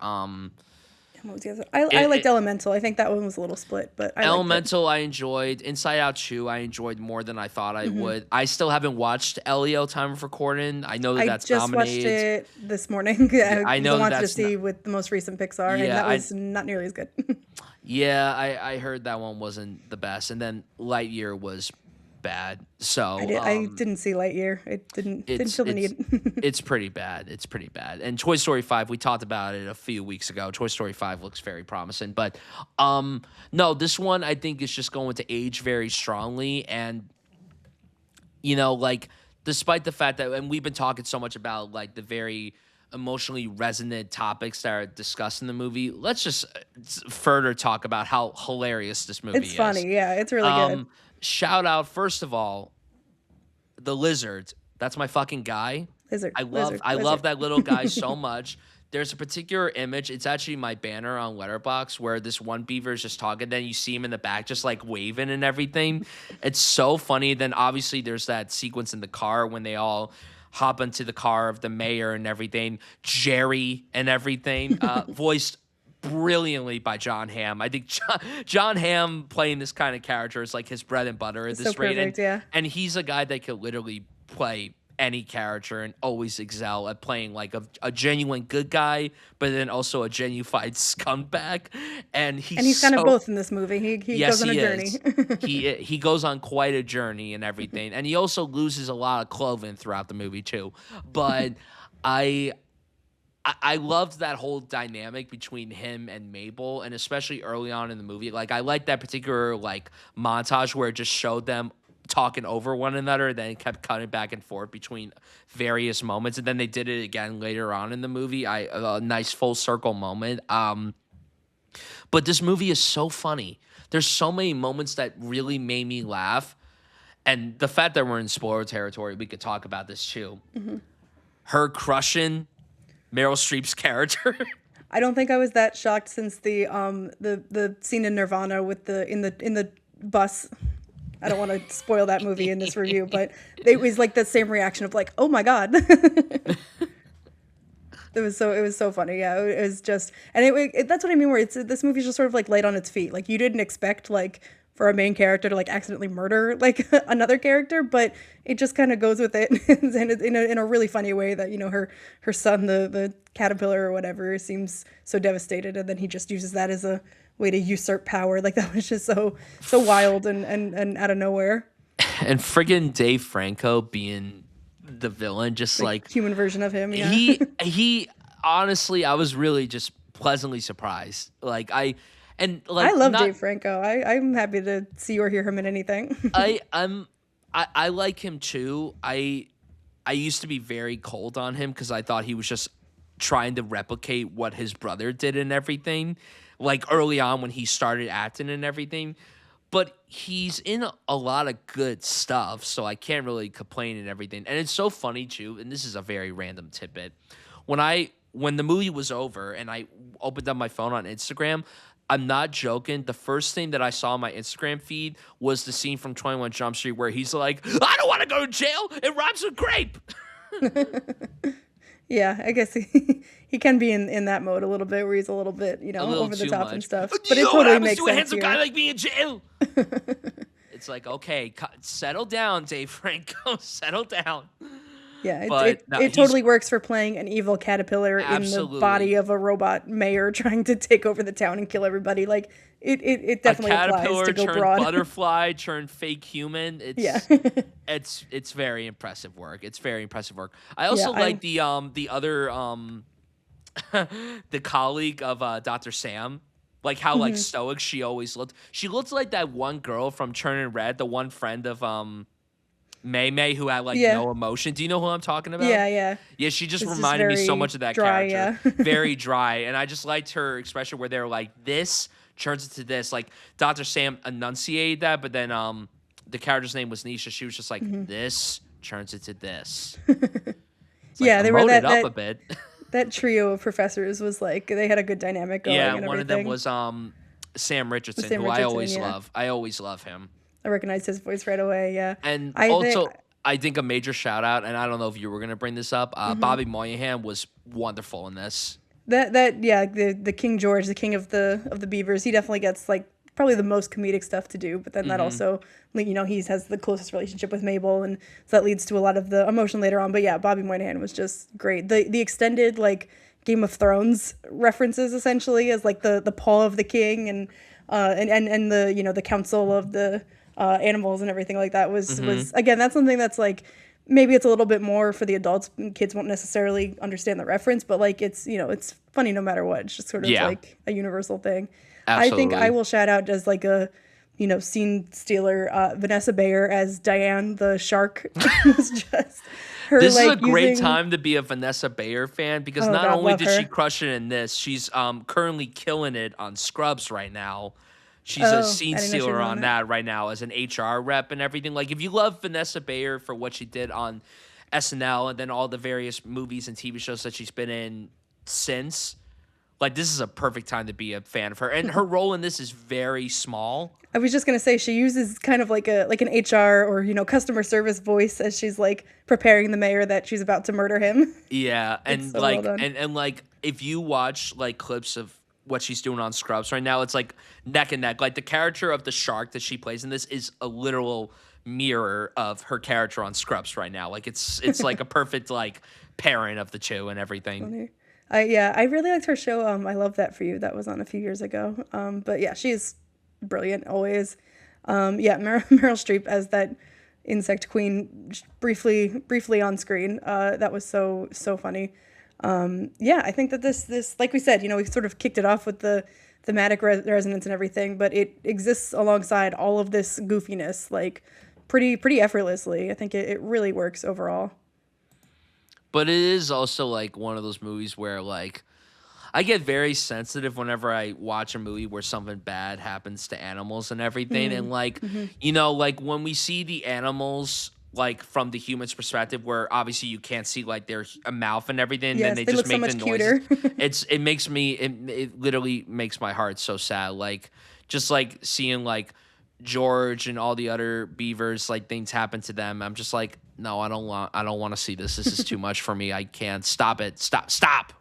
What was the other? I liked Elemental. I think that one was a little split, but I liked it. Elemental, I enjoyed. Inside Out 2, I enjoyed more than I thought I would. I still haven't watched Elio time of recording. I know that I that's just watched nominated. it this morning. I I know wanted to that's see with the most recent Pixar, and Yeah, that was not nearly as good. Yeah, I heard that one wasn't the best, and then Lightyear was bad. So I didn't see Lightyear. It didn't feel the need. it's pretty bad. It's pretty bad. And Toy Story 5, we talked about it a few weeks ago. Toy Story 5 looks very promising, but no, this one I think is just going to age very strongly. And like despite the fact that, and we've been talking so much about like the very emotionally resonant topics that are discussed in the movie, let's just further talk about how hilarious this movie is. It's funny. Yeah, it's really good. Shout out, first of all, the lizard. That's my fucking guy. I love that little guy so much. There's a particular image. It's actually my banner on Letterboxd where this one beaver is just talking. Then you see him in the back just like waving and everything. It's so funny. Then obviously there's that sequence in the car when they all hop into the car of the mayor and everything. Jerry and everything. Voiced brilliantly by John Hamm. I think John Hamm playing this kind of character is like his bread and butter at this So rate. perfect, yeah. And he's a guy that could literally play any character and always excel at playing like a genuine good guy, but then also a genuine scumbag. And he's kind of both in this movie. He yes, goes on a journey. He goes on quite a journey and everything. And he also loses a lot of clothing throughout the movie too. But I loved that whole dynamic between him and Mabel, and especially early on in the movie. Like I liked that particular like montage where it just showed them talking over one another, then it kept cutting back and forth between various moments, and then they did it again later on in the movie. A nice full circle moment. But this movie is so funny. There's so many moments that really made me laugh, and the fact that we're in spoiler territory, we could talk about this too. Her crushing Meryl Streep's character. I don't think I was that shocked since the scene in Nirvana with in the bus. I don't want to spoil that movie in this review, but it was like the same reaction of like, oh my god. It was so funny. Yeah, it was just, and that's what I mean. Where this movie's just sort of like light on its feet. Like you didn't expect like for a main character to like accidentally murder like another character, but it just kind of goes with it and in a really funny way that her son, the caterpillar or whatever, seems so devastated, and then he just uses that as a way to usurp power. Like that was just so wild and out of nowhere. And friggin' Dave Franco being the villain, just The like human version of him. Yeah. he honestly, I was really just pleasantly surprised. I love Dave Franco. I'm happy to see or hear him in anything. I like him too. I used to be very cold on him because I thought he was just trying to replicate what his brother did and everything, like early on when he started acting and everything. But he's in a lot of good stuff, so I can't really complain and everything. And it's so funny too, and this is a very random tidbit. When the movie was over and I opened up my phone on Instagram, I'm not joking, the first thing that I saw on my Instagram feed was the scene from 21 Jump Street where he's like, I don't want to go to jail. It rhymes with grape. Yeah, I guess he can be in that mode a little bit, where he's a little bit, over the top and stuff. But it totally makes sense. To a handsome guy like me in jail. It's like, okay, settle down, Dave Franco, settle down. Yeah, But no, it he's totally works for playing an evil caterpillar in the body absolutely of a robot mayor trying to take over the town and kill everybody. Like it a definitely applies to caterpillar go turned broad. butterfly turned fake human. Yeah. It's very impressive work. It's very impressive work. I Yeah, also I like the other the colleague of Dr. Sam. Like how like mhm. stoic she always looked. She looks like that one girl from Turning Red, the one friend of May May who had like Yeah. no emotion. Do you know who I'm talking about? Yeah, yeah. Yeah, she just It's just reminded me so much very of that dry, character. yeah. Very dry. And I just liked her expression where they're like, this turns into this. Like Dr. Sam enunciated that, but then the character's name was Nisha. She was just like, Mhm. this turns into this. It's like Yeah, they were emote it up a bit. that trio of professors was like they had a good dynamic going Yeah, and one of them everything. was Sam With Richardson, Sam who I Richardson, always yeah. love. I always love him. I recognized his voice right away, yeah. And I think also, I think a major shout out, and I don't know if you were gonna bring this up. mhm. Bobby Moynihan was wonderful in this. That yeah, the King George, the king of the beavers, he definitely gets like probably the most comedic stuff to do, but then that Hmm. also like, he has the closest relationship with Mabel, and so that leads to a lot of the emotion later on. But yeah, Bobby Moynihan was just great. The extended like Game of Thrones references essentially as like the paw of the king and the the council of the animals and everything like that Hmm. was again, that's something that's like maybe it's a little bit more for the adults. Kids won't necessarily understand the reference, but like it's it's funny no matter what. It's just sort of Yeah, like a universal thing. I think I absolutely. will shout out as like a scene stealer, Vanessa Bayer as Diane the shark. It was just her This is a like great using. time to be a Vanessa Bayer fan because Oh not God, only love did she her. crush it in this, she's currently killing it on Scrubs right now. She's a Oh, scene I didn't know she was stealer on on that. that right now as an HR rep and everything. Like, if you love Vanessa Bayer for what she did on SNL and then all the various movies and TV shows that she's been in since, like, this is a perfect time to be a fan of her. And her role in this is very small. I was just gonna say she uses kind of like an HR or customer service voice as she's like preparing the mayor that she's about to murder him. Yeah, It's and so well like done. and like if you watch like clips of what she's doing on Scrubs right now, it's like neck and neck. Like the character of the shark that she plays in this is a literal mirror of her character on Scrubs right now. Like it's like a perfect like pairing of the two and everything. Funny. I really liked her show. I Love That For You. That was on a few years ago. But yeah, she's brilliant always. Yeah, Meryl Streep as that insect queen, briefly on screen. That was so funny. Yeah, I think that this like we said, we sort of kicked it off with the thematic resonance and everything, but it exists alongside all of this goofiness, like pretty effortlessly. I think it really works overall. But it is also like one of those movies where like I get very sensitive whenever I watch a movie where something bad happens to animals and everything. And like, Mm-hmm. like when we see the animals like from the human's perspective, where obviously you can't see like their a mouth and everything, and then Yes, they they just look so make the much noises. cuter. It makes me it literally makes my heart so sad. Like just like seeing like George and all the other beavers, like things happen to them. I'm just like, no, I don't want to see this. This is too much for me. I can't stop it. Stop.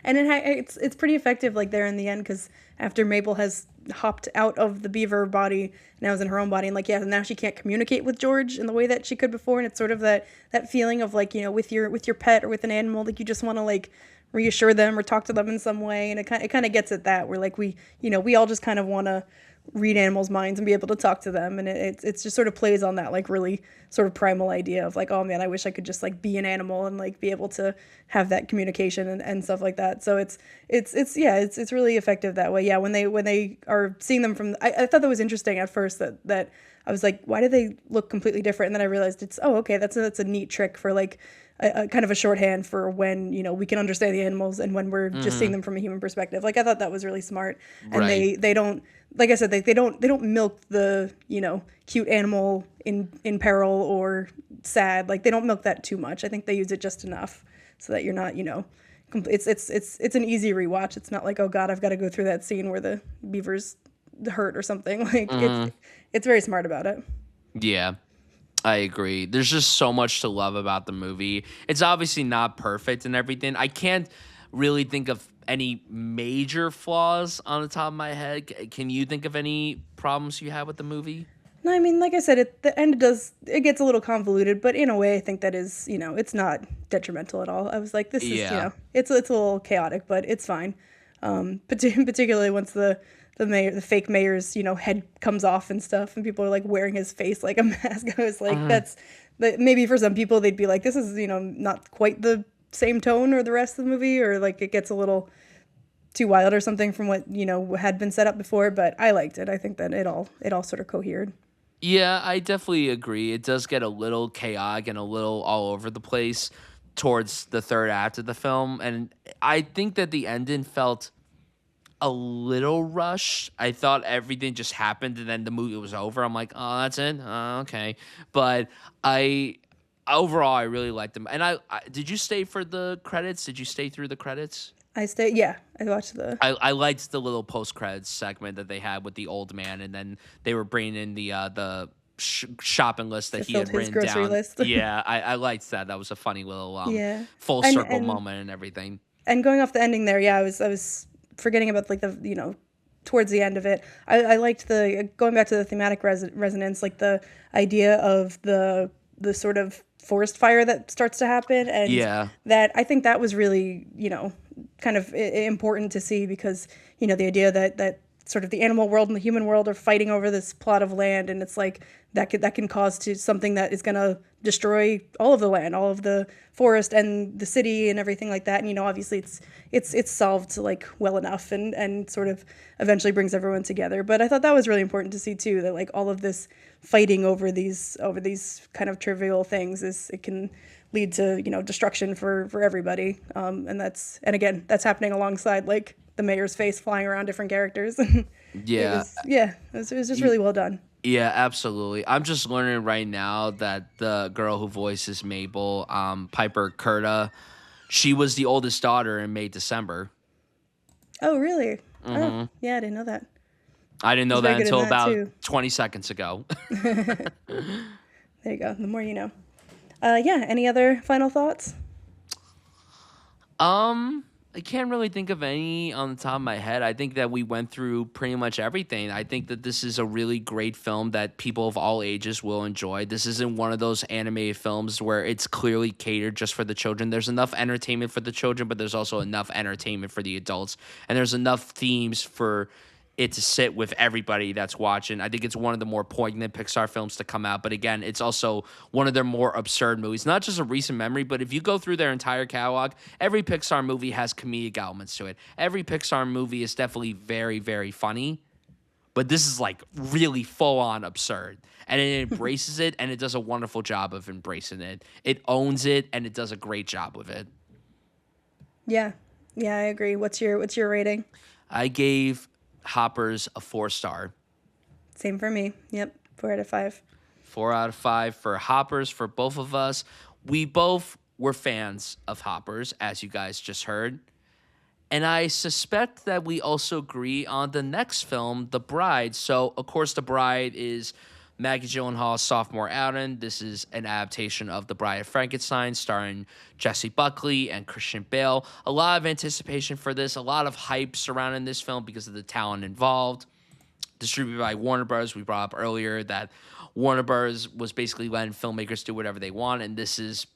And it's pretty effective like there in the end because after Mabel has hopped out of the beaver body now is in her own body and like yeah now she can't communicate with George in the way that she could before, and it's sort of that feeling of like with your pet or with an animal, like you just want to like reassure them or talk to them in some way, and it kind of gets at that where like we all just kind of want to read animals' minds and be able to talk to them, and it's just sort of plays on that like really sort of primal idea of like, oh man, I wish I could just like be an animal and like be able to have that communication and stuff like that. So it's really effective that way. Yeah, when they are seeing them from, I thought that was interesting at first that I was like, why do they look completely different? And then I realized it's, oh okay, that's a neat trick for like a kind of a shorthand for when we can understand the animals and when we're just seeing Hmm. them from a human perspective. Like I thought that was really smart, and Right. they don't, like I said, they don't milk the cute animal in peril or sad. Like they don't milk that too much. I think they use it just enough so that you're not it's an easy rewatch. It's not like, oh god, I've got to go through that scene where the beavers hurt or something. Like Hmm. it's very smart about it. Yeah. I agree. There's just so much to love about the movie. It's obviously not perfect and everything. I can't really think of any major flaws on the top of my head. Can you think of any problems you had with the movie? No, I mean, like I said, at the end it gets a little convoluted, but in a way, I think that is, it's not detrimental at all. I was like, this is, Yeah. it's a little chaotic, but it's fine. Particularly once the mayor, the fake mayor's, head comes off and stuff, and people are like wearing his face like a mask. I was like, maybe for some people they'd be like, this is, not quite the same tone or the rest of the movie, or like it gets a little too wild or something from what had been set up before. But I liked it. I think that it all sort of cohered. Yeah, I definitely agree. It does get a little chaotic and a little all over the place towards the third act of the film. And I think that the ending felt a little rushed. I thought everything just happened and then the movie was over. I'm like, oh, that's it? Okay. But I overall, I really liked them. And I did you stay for the credits? Did you stay through the credits? Yeah, I watched I liked the little post credits segment that they had with the old man, and then they were bringing in the shopping list that he had his written grocery down. list. Yeah, I liked that. That was a funny little Yeah. full And circle and moment and everything. and going off the ending there, yeah, I was forgetting about like the towards the end of it. I liked the going back to the thematic resonance, like the idea of the sort of forest fire that starts to happen, and Yeah, that I think that was really kind of important to see, because the idea that sort of the animal world and the human world are fighting over this plot of land, and it's like that can cause to something that is going to destroy all of the land, all of the forest and the city and everything like that. And obviously it's solved like well enough, and sort of eventually brings everyone together. But I thought that was really important to see too, that like all of this fighting over these kind of trivial things it can lead to destruction for everybody. And again, that's happening alongside like the mayor's face flying around different characters. yeah. It was just really well done. Yeah, absolutely. I'm just learning right now that the girl who voices Mabel, Piper Curta, she was the oldest daughter in May December. Oh, really? Oh, yeah, I didn't know that. I didn't know She's very that good in until that about too. 20 seconds ago. There you go. The more you know. Yeah. Any other final thoughts? I can't really think of any on the top of my head. I think that we went through pretty much everything. I think that this is a really great film that people of all ages will enjoy. This isn't one of those animated films where it's clearly catered just for the children. There's enough entertainment for the children, but there's also enough entertainment for the adults. And there's enough themes for it to sit with everybody that's watching. I think it's one of the more poignant Pixar films to come out. But again, it's also one of their more absurd movies. Not just a recent memory, but if you go through their entire catalog, every Pixar movie has comedic elements to it. Every Pixar movie is definitely very, very funny. But this is like really full on absurd. And it embraces it, and it does a wonderful job of embracing it. It owns it, and it does a great job with it. Yeah. Yeah, I agree. What's your rating? I gave Hoppers a 4-star. Same for me. Yep. 4 out of 5. 4 out of 5 for Hoppers for both of us. We both were fans of Hoppers, as you guys just heard. And I suspect that we also agree on the next film, The Bride. So, of course, The Bride is Maggie Gyllenhaal's sophomore outing. This is an adaptation of The Bride of Frankenstein, starring Jesse Buckley and Christian Bale. A lot of anticipation for this, a lot of hype surrounding this film because of the talent involved. Distributed by Warner Bros. We brought up earlier that Warner Bros. Was basically letting filmmakers do whatever they want, and this is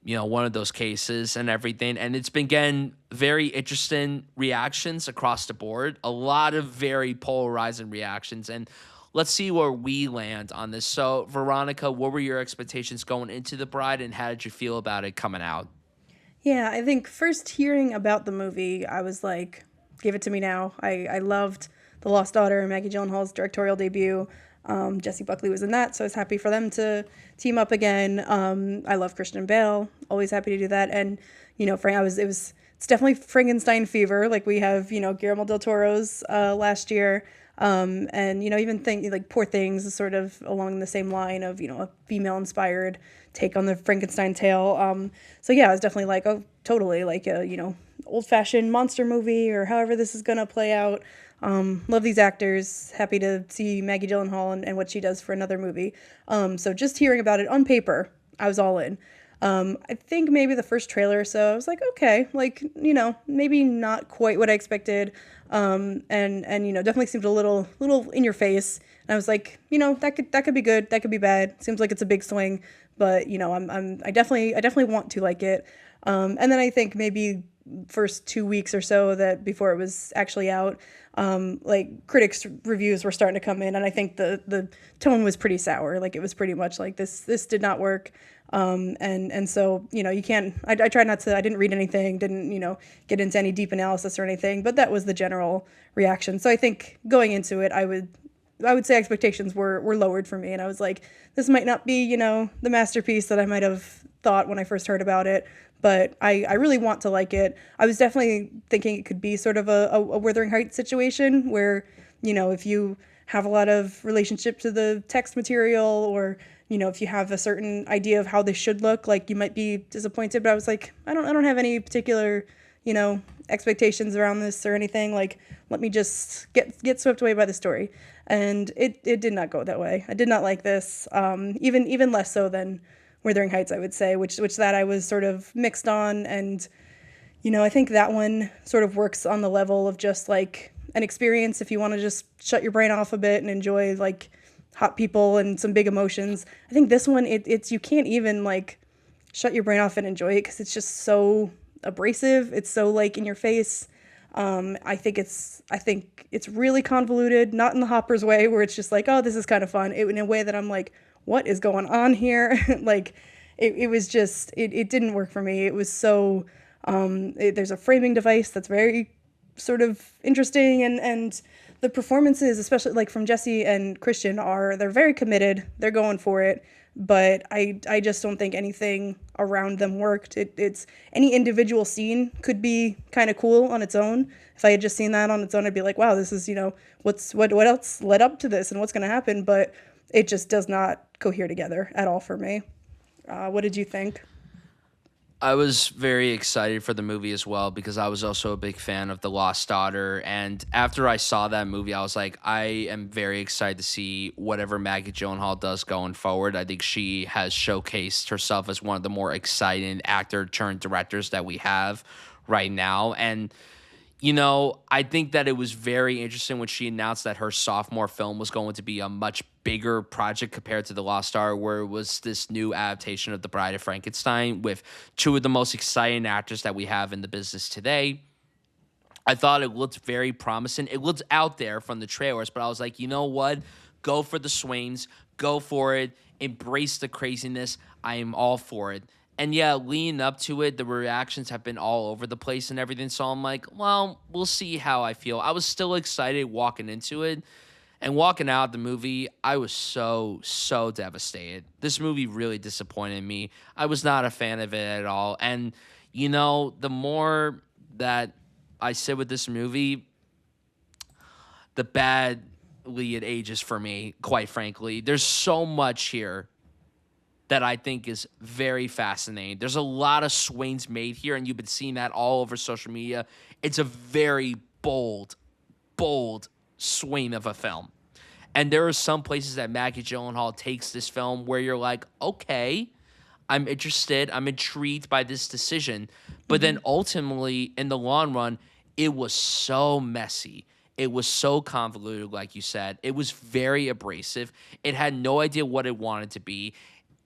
one of those cases and everything. And it's been getting very interesting reactions across the board. A lot of very polarizing reactions. And let's see where we land on this. So, Veronica, what were your expectations going into The Bride, and how did you feel about it coming out? Yeah, I think first hearing about the movie, I was like, give it to me now. I loved The Lost Daughter and Maggie Gyllenhaal's directorial debut. Jesse Buckley was in that, so I was happy for them to team up again. I love Christian Bale, always happy to do that. And Frank, it's definitely Frankenstein fever. Like we have Guillermo del Toro's last year, and even think like Poor Things is sort of along the same line of a female inspired take on the Frankenstein tale. So yeah, I was definitely like, oh, totally like a old fashioned monster movie or however this is gonna play out. Love these actors. Happy to see Maggie Gyllenhaal and what she does for another movie. So just hearing about it on paper, I was all in. I think maybe the first trailer or so, I was like, okay, like, maybe not quite what I expected. And definitely seemed a little in your face. And I was like, that could be good, that could be bad. Seems like it's a big swing, but I definitely want to like it. And then I think maybe first 2 weeks or so that before it was actually out, like critics reviews were starting to come in, and I think the tone was pretty sour. Like it was pretty much like this did not work. And so you can't. I tried not to. I didn't read anything. Didn't get into any deep analysis or anything. But that was the general reaction. So I think going into it, I would say expectations were lowered for me, and I was like, this might not be the masterpiece that I might have thought when I first heard about it, but I really want to like it. I was definitely thinking it could be sort of a Wuthering Heights situation where, if you have a lot of relationship to the text material, or, if you have a certain idea of how this should look, like you might be disappointed. But I was like, I don't have any particular, expectations around this or anything. Like, let me just get swept away by the story. And it did not go that way. I did not like this, even less so than Wuthering Heights, I would say, which that I was sort of mixed on. And, I think that one sort of works on the level of just like an experience if you want to just shut your brain off a bit and enjoy like hot people and some big emotions. I think this one, it's you can't even like shut your brain off and enjoy it because it's just so abrasive. It's so like in your face. I think it's really convoluted, not in the Hopper's way where it's just like, oh, this is kind of fun. In a way that I'm like, what is going on here? Like, it was just, it didn't work for me. It was so, there's a framing device that's very sort of interesting, and the performances, especially like from Jesse and Christian, they're very committed. They're going for it. But I just don't think anything around them worked. It's any individual scene could be kind of cool on its own. If I had just seen that on its own, I'd be like, wow, this is, what else led up to this and what's going to happen? But it just does not cohere together at all for me. What did you think? I was very excited for the movie as well because I was also a big fan of The Lost Daughter. And after I saw that movie, I was like, I am very excited to see whatever Maggie Gyllenhaal does going forward. I think she has showcased herself as one of the more exciting actor turned directors that we have right now. And I think that it was very interesting when she announced that her sophomore film was going to be a much bigger project compared to The Lost Star, where it was this new adaptation of The Bride of Frankenstein with two of the most exciting actors that we have in the business today. I thought it looked very promising. It looked out there from the trailers, but I was like, you know what? Go for the swings. Go for it. Embrace the craziness. I am all for it. And yeah, leading up to it, the reactions have been all over the place and everything. So I'm like, well, we'll see how I feel. I was still excited walking into it. And walking out the movie, I was so, so devastated. This movie really disappointed me. I was not a fan of it at all. And, the more that I sit with this movie, the badly it ages for me, quite frankly. There's so much here that I think is very fascinating. There's a lot of swings made here, and you've been seeing that all over social media. It's a very bold swing of a film. And there are some places that Maggie Gyllenhaal takes this film where you're like, okay, I'm interested, I'm intrigued by this decision. But then ultimately, in the long run, it was so messy. It was so convoluted, like you said. It was very abrasive. It had no idea what it wanted to be.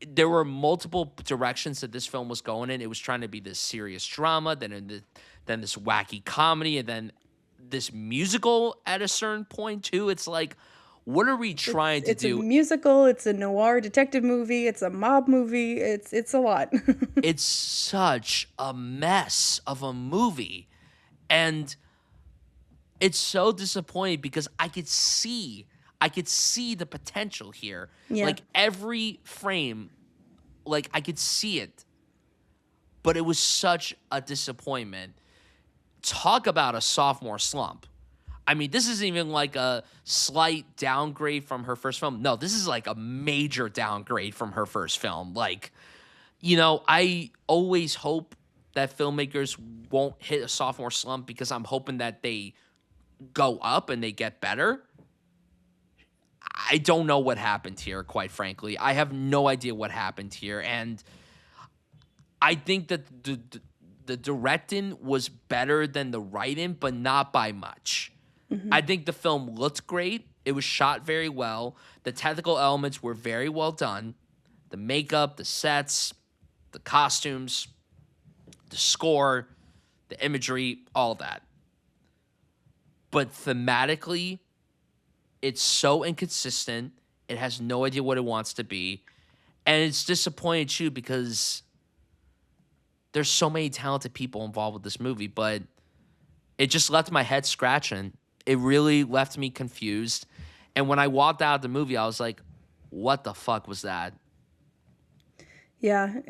There were multiple directions that this film was going in. It was trying to be this serious drama, then this wacky comedy, and then this musical at a certain point too. It's like, what are we trying to do? It's a musical. It's a noir detective movie. It's a mob movie. It's a lot. It's such a mess of a movie, and it's so disappointing because I could see the potential here. Yeah. Like every frame, like I could see it. But it was such a disappointment. Talk about a sophomore slump. I mean, this isn't even like a slight downgrade from her first film. No, this is like a major downgrade from her first film. Like, I always hope that filmmakers won't hit a sophomore slump because I'm hoping that they go up and they get better. I don't know what happened here, quite frankly. I have no idea what happened here. And I think that the directing was better than the writing, but not by much. I think the film looked great. It was shot very well. The technical elements were very well done. The makeup, the sets, the costumes, the score, the imagery, all that. But thematically, it's so inconsistent. It has no idea what it wants to be. And it's disappointing too because there's so many talented people involved with this movie, but it just left my head scratching. It really left me confused. And when I walked out of the movie, I was like, what the fuck was that? Yeah,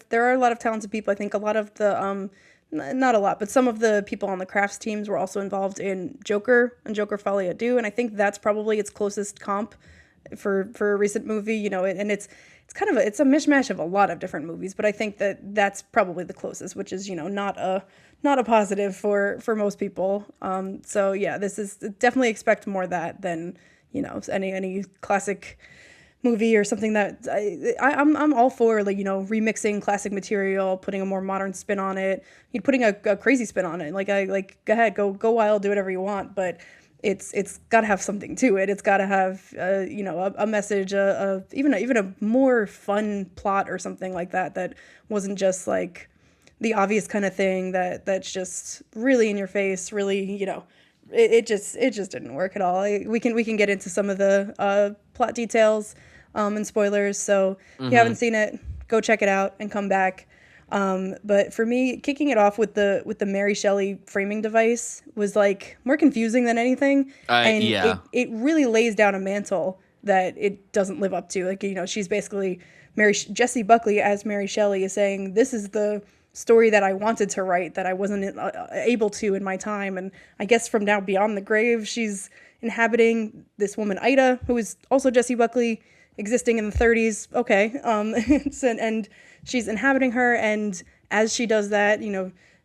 there are a lot of talented people. I think a lot of the not a lot, but some of the people on the crafts teams were also involved in Joker and Joker Folie à Deux, and I think that's probably its closest comp for a recent movie. And it's kind of it's a mishmash of a lot of different movies, but I think that that's probably the closest, which is not a positive for most people. So yeah, this is definitely expect more of that than any classic movie or something that I'm all for, like, remixing classic material, putting a more modern spin on it, putting a crazy spin on it. Like go ahead, go wild, do whatever you want, but it's got to have something to it. It's got to have a message, even a more fun plot or something like that wasn't just like the obvious kind of thing that's just really in your face, really, it just didn't work at all. We can get into some of the plot details and spoilers. So if you haven't seen it, go check it out and come back. But for me, kicking it off with the Mary Shelley framing device was like more confusing than anything. And Yeah. it really lays down a mantle that it doesn't live up to. Like, she's basically Jessie Buckley as Mary Shelley is saying, this is the story that I wanted to write that I wasn't able to in my time. And I guess from now beyond the grave, she's inhabiting this woman, Ida, who is also Jessie Buckley, existing in the 30s. Okay. And she's inhabiting her. And as she does that,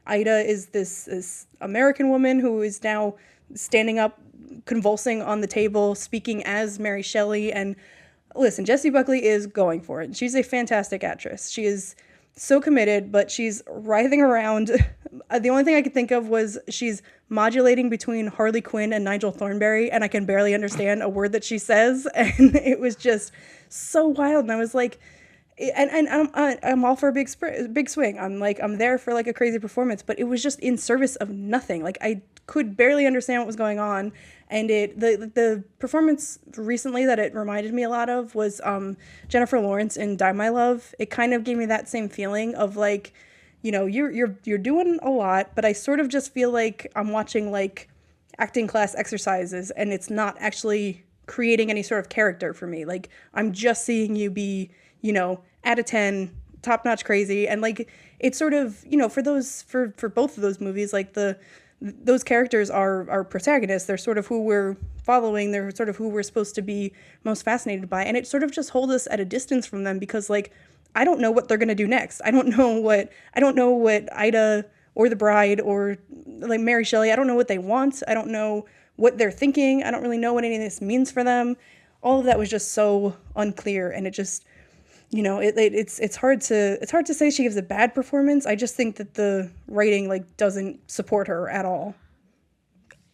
Ida is this American woman who is now standing up, convulsing on the table, speaking as Mary Shelley. And listen, Jessie Buckley is going for it. She's a fantastic actress. She is so committed, but she's writhing around. The only thing I could think of was she's modulating between Harley Quinn and Nigel Thornberry, and I can barely understand a word that she says. And it was just so wild. And I was like, and I'm all for a big swing. I'm there for like a crazy performance, but it was just in service of nothing. Like, I could barely understand what was going on. And the performance recently that it reminded me a lot of was Jennifer Lawrence in Die My Love. It kind of gave me that same feeling of like, you're doing a lot, but I sort of just feel like I'm watching like acting class exercises, and it's not actually creating any sort of character for me. Like, I'm just seeing you be, out of 10, top notch crazy, and like it's sort of for both of those movies, like those characters are protagonists. They're sort of who we're following. They're sort of who we're supposed to be most fascinated by. And it sort of just holds us at a distance from them because, like, I don't know what they're going to do next. I don't know what Ida or the bride or like Mary Shelley, I don't know what they want. I don't know what they're thinking. I don't really know what any of this means for them. All of that was just so unclear. And it just, it's hard to say she gives a bad performance. I just think that the writing like doesn't support her at all.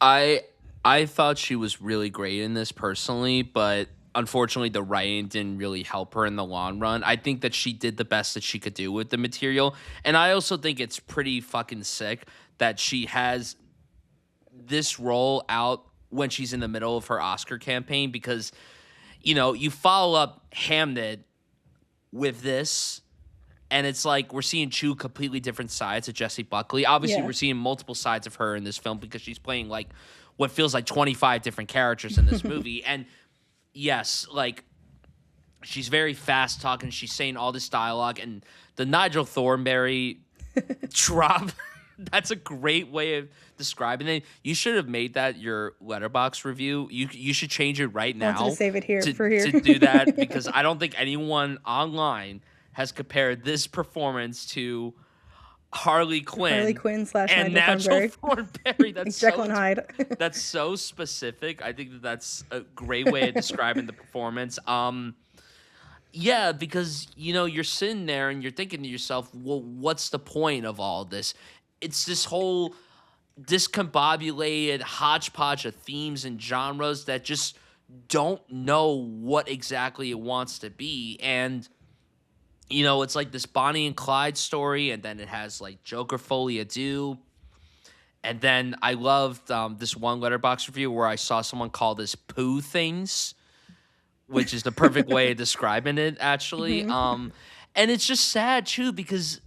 I thought she was really great in this personally, but unfortunately the writing didn't really help her in the long run. I think that she did the best that she could do with the material. And I also think it's pretty fucking sick that she has this role out when she's in the middle of her Oscar campaign because, you follow up Hamnet with this, and it's like we're seeing two completely different sides of Jessie Buckley. Obviously, we're seeing multiple sides of her in this film because she's playing like what feels like 25 different characters in this movie. And yes, like she's very fast talking. She's saying all this dialogue, and the Nigel Thornberry drop. That's a great way of describing it. You should have made that your Letterboxd review. You should change it right now. I wanted to save it here to do that because I don't think anyone online has compared this performance to Harley Quinn / and Nigel Thornberry. That's Jekyll and Hyde. That's so specific. I think that's a great way of describing the performance. Yeah, because you're sitting there and you're thinking to yourself, well, what's the point of all this? It's this whole discombobulated hodgepodge of themes and genres that just don't know what exactly it wants to be. And it's like this Bonnie and Clyde story, and then it has like Joker Folie Ado. And then I loved this one letterbox review where I saw someone call this poo things, which is the perfect way of describing it, actually. Hmm. And it's just sad too because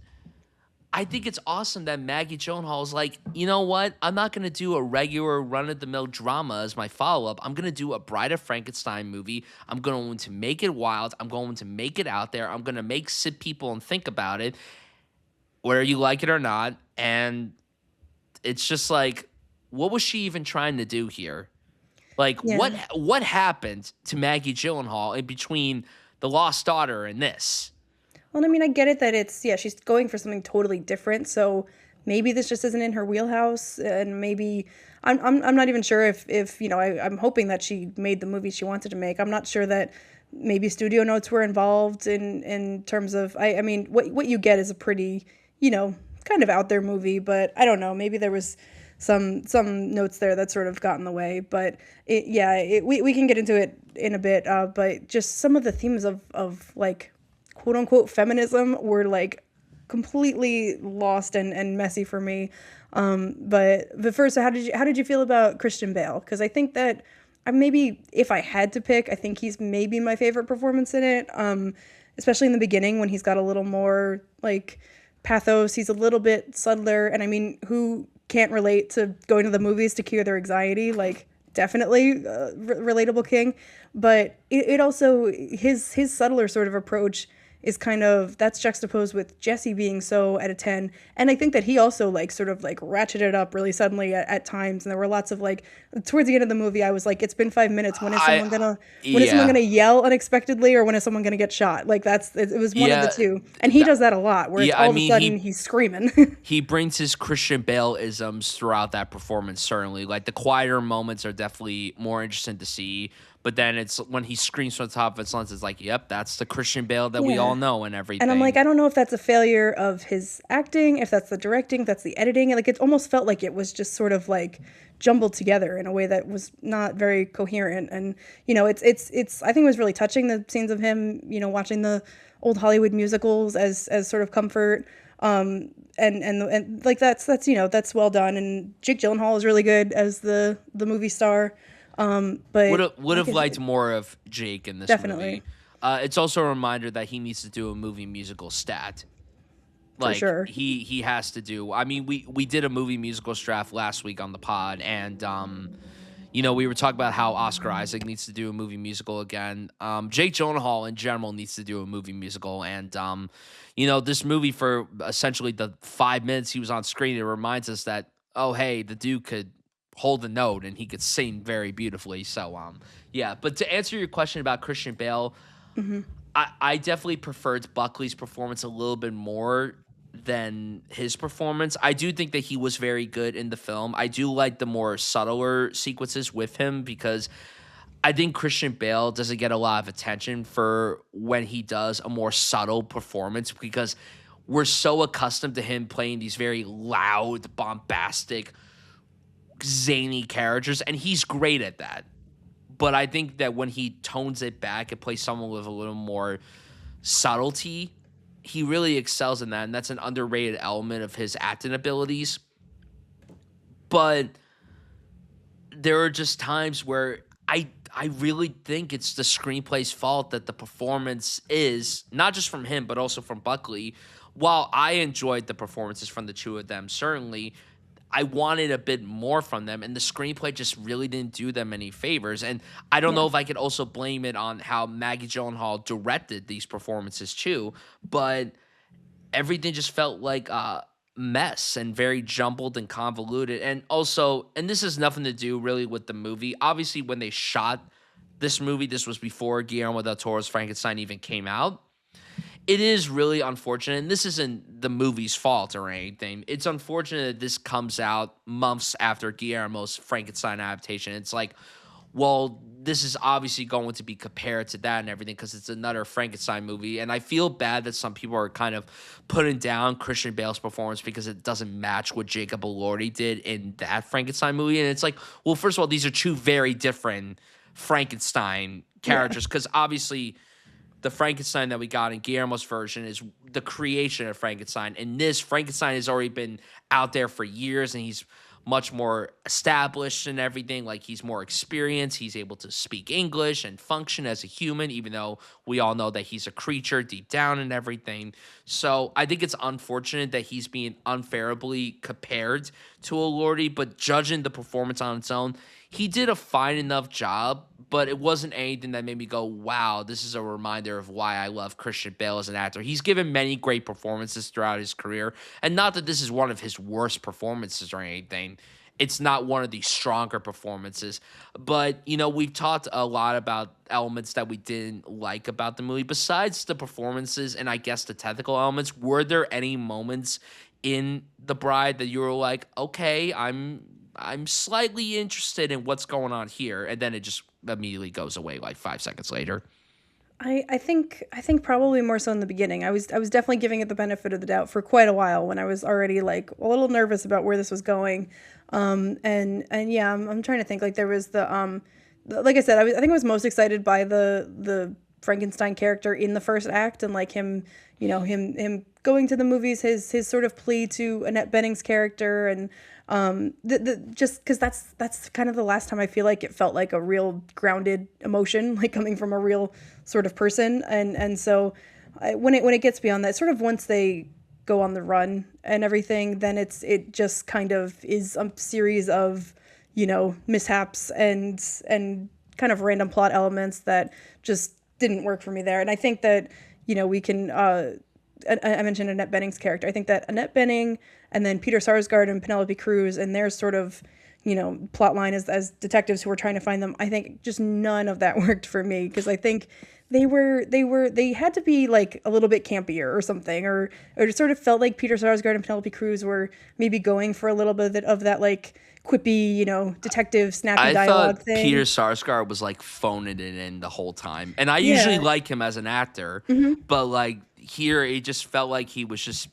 I think it's awesome that Maggie Gyllenhaal is like, you know what? I'm not gonna do a regular run of the mill drama as my follow up. I'm gonna do a Bride of Frankenstein movie. I'm going to make it wild. I'm going to make it out there. I'm gonna make sit people and think about it, whether you like it or not. And it's just like, what was she even trying to do here? Like, what Yeah. what happened to Maggie Gyllenhaal in between The Lost Daughter and this? Well, I mean, I get it that it's, yeah, she's going for something totally different. So maybe this just isn't in her wheelhouse, and maybe I'm not even sure if I'm hoping that she made the movie she wanted to make. I'm not sure that maybe studio notes were involved in terms of I mean what you get is a pretty kind of out there movie, but I don't know, maybe there was some notes there that sort of got in the way. But we can get into it in a bit, but just some of the themes of like quote unquote feminism were like completely lost and messy for me. But first, so how did you feel about Christian Bale? Because I think that I maybe if I had to pick, I think he's maybe my favorite performance in it. Especially in the beginning when he's got a little more like pathos. He's a little bit subtler, and I mean, who can't relate to going to the movies to cure their anxiety? Like, definitely relatable king. But it also his subtler sort of approach is kind of that's juxtaposed with Jesse being so at a 10. And I think that he also like sort of like ratcheted up really suddenly at times, and there were lots of like towards the end of the movie I was like, it's been 5 minutes, I when is someone Yeah. gonna yell unexpectedly, or when is someone gonna get shot? Like it was one of the Yeah. two, and he That, does that a lot where it's yeah, I all of a mean sudden he's screaming. he brings his Christian Bale isms throughout that performance, certainly. Like the quieter moments are definitely more interesting to see. But then it's when he screams from the top of his lungs, it's like, yep, that's the Christian Bale that we Yeah. all know and And I'm like, everything. I don't know if that's a failure of his acting, if that's the directing, if that's the editing. Like, it almost felt like it was just sort of like jumbled together in a way that was not very coherent. And I think it was really touching, the scenes of him, watching the old Hollywood musicals as sort of comfort. And like that's well done. And Jake Gyllenhaal is really good as the movie star. Would But have would like have I liked said, more of Jake in this movie. definitely It's also a reminder that he needs to do a movie musical stat. for Like sure. he has to do. I mean, we did a movie musical draft last week on the pod, and we were talking about how Oscar Isaac needs to do a movie musical again. Jake Gyllenhaal in general needs to do a movie musical, and this movie for essentially the 5 minutes he was on screen, it reminds us that, oh hey, the dude could hold a note and he could sing very beautifully. So yeah. But to answer your question about Christian Bale, Hmm. I definitely preferred Buckley's performance a little bit more than his performance. I do think that he was very good in the film. I do like the more subtler sequences with him because I think Christian Bale doesn't get a lot of attention for when he does a more subtle performance because we're so accustomed to him playing these very loud, bombastic, zany characters, and he's great at that. But I think that when he tones it back and plays someone with a little more subtlety, he really excels in that, and that's an underrated element of his acting abilities. But there are just times where I really think it's the screenplay's fault that the performance is not just from him but also from Buckley. While I enjoyed the performances from the two of them, certainly I wanted a bit more from them, and the screenplay just really didn't do them any favors. And I don't Yeah. know if I could also blame it on how Maggie Gyllenhaal directed these performances too, but everything just felt like a mess and very jumbled and convoluted. And also, and this has nothing to do really with the movie. Obviously, when they shot this movie, this was before Guillermo del Toro's Frankenstein even came out. It is really unfortunate, and this isn't the movie's fault or anything. It's unfortunate that this comes out months after Guillermo's Frankenstein adaptation. It's like, well, this is obviously going to be compared to that and everything because it's another Frankenstein movie. And I feel bad that some people are kind of putting down Christian Bale's performance because it doesn't match what Jacob Elordi did in that Frankenstein movie. And it's like, well, first of all, these are two very different Frankenstein characters because obviously the Frankenstein that we got in Guillermo's version is the creation of Frankenstein. And this Frankenstein has already been out there for years and he's much more established and everything. Like he's more experienced. He's able to speak English and function as a human, even though we all know that he's a creature deep down and everything. So I think it's unfortunate that he's being unfairly compared to Elordi, but judging the performance on its own, he did a fine enough job, but it wasn't anything that made me go, wow, this is a reminder of why I love Christian Bale as an actor. He's given many great performances throughout his career, and not that this is one of his worst performances or anything. It's not one of the stronger performances, but, you know, we've talked a lot about elements that we didn't like about the movie. Besides the performances and I guess the technical elements, were there any moments in The Bride that you were like, okay, I'm slightly interested in what's going on here, and then it just immediately goes away like 5 seconds later? I think probably more so in the beginning. I was definitely giving it the benefit of the doubt for quite a while when I was already like a little nervous about where this was going. And yeah, I'm trying to think. Like there was like I said, I think I was most excited by the Frankenstein character in the first act and like him, you know, him going to the movies, his sort of plea to Annette Bening's character and just because that's kind of the last time I feel like it felt like a real grounded emotion, like coming from a real sort of person, and so when it gets beyond that, sort of once they go on the run and everything, then it just kind of is a series of, you know, mishaps and kind of random plot elements that just didn't work for me there. And I think that, you know, we can I mentioned Annette Bening's character. I think that Annette Bening and then Peter Sarsgaard and Penelope Cruz and their sort of, you know, plot line as detectives who were trying to find them, I think just none of that worked for me because I think they had to be like a little bit campier or something, or it sort of felt like Peter Sarsgaard and Penelope Cruz were maybe going for a little bit of that like quippy, you know, detective snappy dialogue thing. Peter Sarsgaard was like phoning it in the whole time, and I usually like him as an actor, but like here it just felt like he was just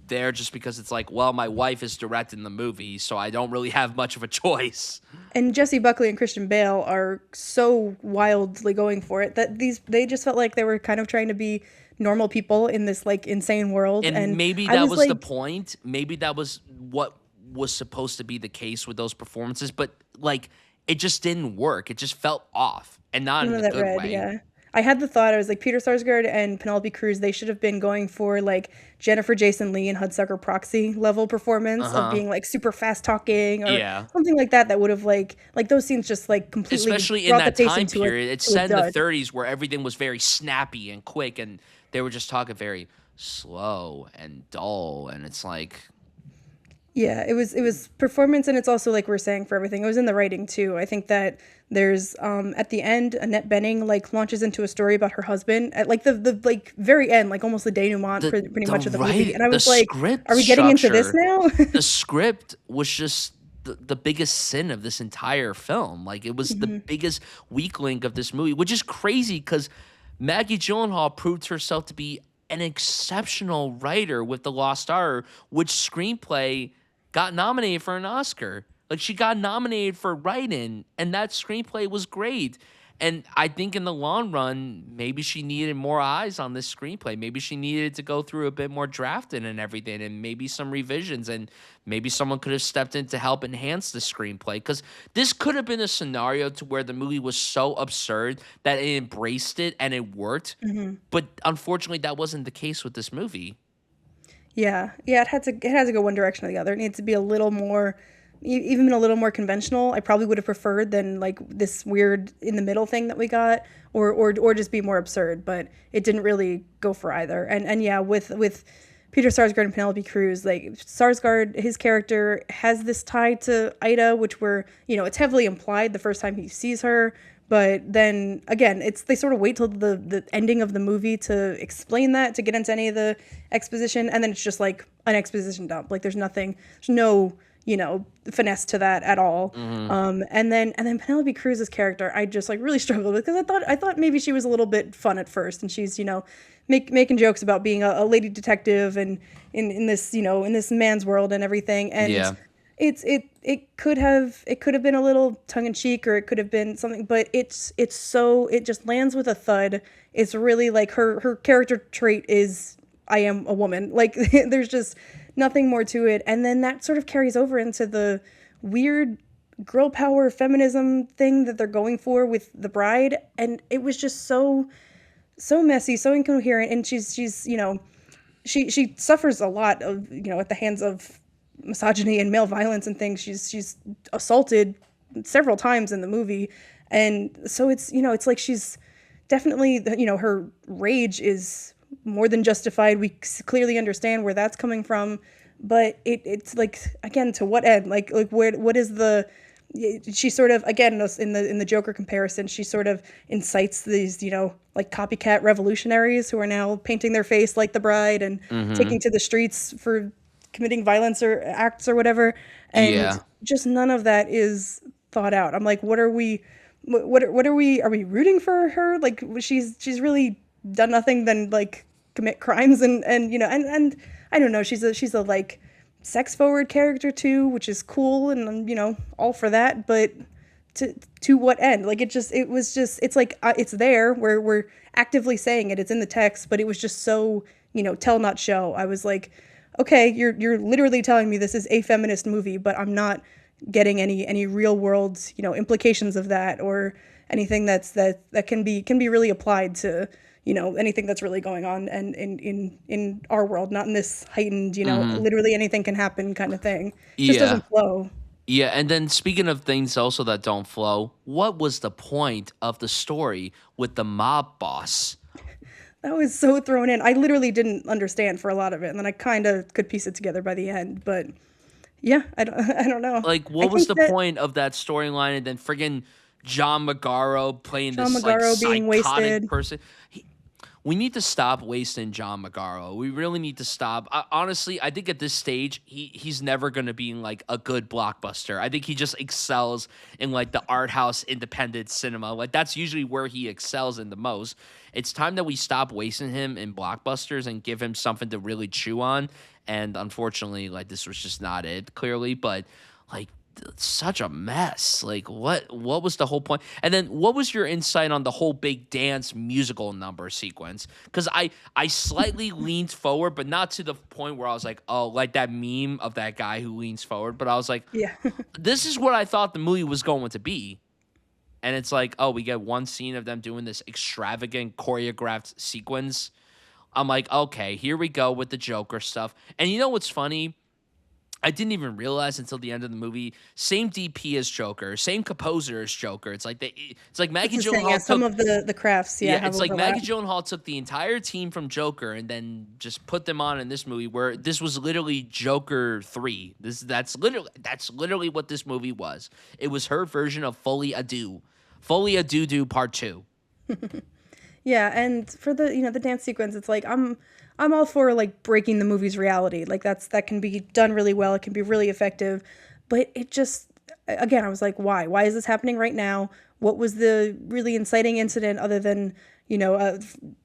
there just because it's like, well, my wife is directing the movie, so I don't really have much of a choice. And Jessie Buckley and Christian Bale are so wildly going for it that they just felt like they were kind of trying to be normal people in this like insane world. And maybe that was like, the point. Maybe that was what was supposed to be the case with those performances, but like it just didn't work. It just felt off, and not in a good way. Yeah. I had the thought, I was like, Peter Sarsgaard and Penelope Cruz, they should have been going for like Jennifer Jason Leigh and Hudsucker Proxy level performance of being like super fast talking or something like that would have like those scenes just like completely, especially in that time period. It's set in the 30s where everything was very snappy and quick and they were just talking very slow and dull, and it's like, yeah, it was performance, and it's also like we're saying for everything. It was in the writing too. I think that there's at the end, Annette Bening like launches into a story about her husband at like the like very end, like almost the denouement pretty much of the movie. And I was like, are we getting into this now? The script was just the biggest sin of this entire film. Like it was the biggest weak link of this movie, which is crazy because Maggie Gyllenhaal proved herself to be an exceptional writer with The Lost Daughter, which screenplay got nominated for an Oscar. Like she got nominated for writing, and that screenplay was great. And I think in the long run, maybe she needed more eyes on this screenplay. Maybe she needed to go through a bit more drafting and everything, and maybe some revisions, and maybe someone could have stepped in to help enhance the screenplay. Because this could have been a scenario to where the movie was so absurd that it embraced it and it worked. But unfortunately, that wasn't the case with this movie. Yeah, it had to go one direction or the other. It needs to be a little more, even a little more conventional. I probably would have preferred than like this weird in the middle thing that we got, or just be more absurd. But it didn't really go for either. And yeah, with Peter Sarsgaard and Penelope Cruz, like Sarsgaard, his character has this tie to Ida, which it's heavily implied the first time he sees her. But then again, they sort of wait till the ending of the movie to explain that, to get into any of the exposition, and then it's just like an exposition dump. Like there's no finesse to that at all. Hmm. And then Penelope Cruz's character, I just like really struggled with, because I thought maybe she was a little bit fun at first, and she's making jokes about being a lady detective and in this in this man's world and everything, and Yeah. it could have been a little tongue in cheek, or it could have been something, but it just lands with a thud. It's really like her character trait is, I am a woman. Like there's just nothing more to it. And then that sort of carries over into the weird girl power feminism thing that they're going for with the bride, and it was just so messy, so incoherent, and she's she suffers a lot of at the hands of misogyny and male violence and things. She's assaulted several times in the movie, and so it's like she's definitely her rage is more than justified. We clearly understand where that's coming from, but it's like, again, to what end? Like what is the she sort of, again, in the Joker comparison, she sort of incites these like copycat revolutionaries who are now painting their face like the bride and Hmm. taking to the streets for committing violence or acts or whatever, and Yeah. just none of that is thought out. I'm like, what are we are we rooting for her? Like, she's really done nothing than like commit crimes, and I don't know, she's a like sex forward character too, which is cool, and I'm all for that, but to what end? Like, it's like, it's there, where we're actively saying it's in the text, but it was just so tell not show. I was like, okay, you're literally telling me this is a feminist movie, but I'm not getting any real world implications of that, or anything that can be really applied to anything that's really going on, and in our world, not in this heightened Hmm. literally anything can happen kind of thing. It just Yeah. doesn't flow. Yeah, and then speaking of things also that don't flow, what was the point of the story with the mob boss? That was so thrown in. I literally didn't understand for a lot of it, and then I kind of could piece it together by the end. But yeah, I don't, I don't know. Like, I what was think the that point of that storyline? And then friggin' John Magaro playing Sean this like Magaro being psychotic wasted. person. We need to stop wasting John Magaro. We really need to stop. Honestly, I think at this stage, he's never going to be in like a good blockbuster. I think he just excels in like the art house independent cinema. Like, that's usually where he excels in the most. It's time that we stop wasting him in blockbusters and give him something to really chew on. And unfortunately, like, this was just not it, clearly. But like, it's such a mess. Like, what was the whole point? And then what was your insight on the whole big dance musical number sequence? Because I slightly leaned forward, but not to the point where I was like, oh, like that meme of that guy who leans forward. But I was like, Yeah. this is what I thought the movie was going to be. And it's like, oh, we get one scene of them doing this extravagant choreographed sequence. I'm like, okay, here we go with the Joker stuff. And you know what's funny? I didn't even realize until the end of the movie. Same DP as Joker, same composer as Joker. It's like That's Maggie the thing. Yeah, Gyllenhaal some took. of the crafts, yeah, Yeah, have it's like overlap. Maggie Gyllenhaal took the entire team from Joker and then just put them on in this movie, where this was literally Joker 3. That's literally what this movie was. It was her version of Fully a Do Part 2. Yeah, and for the dance sequence, it's like, I'm all for like breaking the movie's reality. Like, that can be done really well. It can be really effective, but it just, again, I was like, why? Why is this happening right now? What was the really inciting incident, other than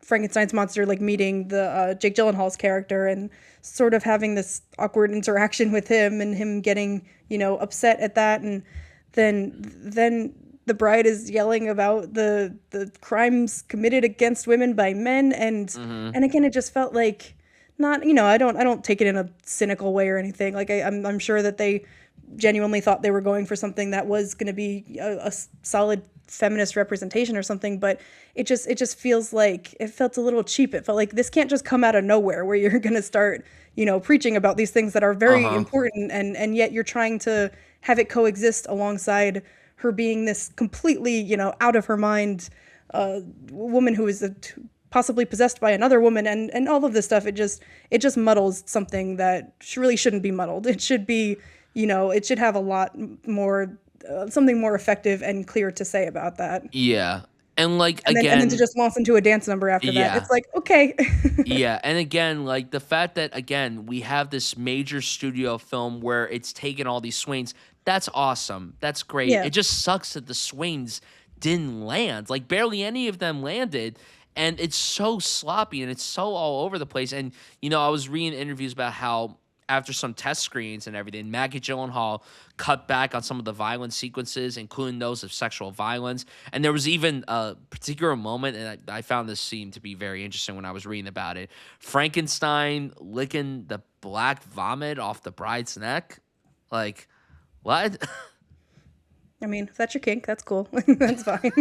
Frankenstein's monster like meeting the Jake Gyllenhaal's character and sort of having this awkward interaction with him, and him getting upset at that, and then the bride is yelling about the crimes committed against women by men, Hmm. and again, it just felt like, not, I don't take it in a cynical way or anything. Like, I'm sure that they genuinely thought they were going for something that was going to be a solid feminist representation or something, but it just feels like it felt a little cheap. It felt like this can't just come out of nowhere, where you're going to start preaching about these things that are Uh very huh. important, and yet you're trying to have it coexist alongside her being this completely out of her mind woman who is possibly possessed by another woman, and all of this stuff. It just muddles something that really shouldn't be muddled. It should be, it should have a lot more something more effective and clear to say about that. Yeah. And like And then to again, just launch into a dance number after that. yeah. It's like, okay. Yeah, and again, like the fact that again we have this major studio film where it's taken all these swings, that's awesome. That's great. Yeah. It just sucks that the swings didn't land. Like barely any of them landed, and it's so sloppy and it's so all over the place. And I was reading interviews about how after some test screens and everything, Maggie Gyllenhaal cut back on some of the violent sequences, including those of sexual violence. And there was even a particular moment, and I found this scene to be very interesting when I was reading about it. Frankenstein licking the black vomit off the bride's neck. Like, what? I mean, if that's your kink, that's cool. That's fine.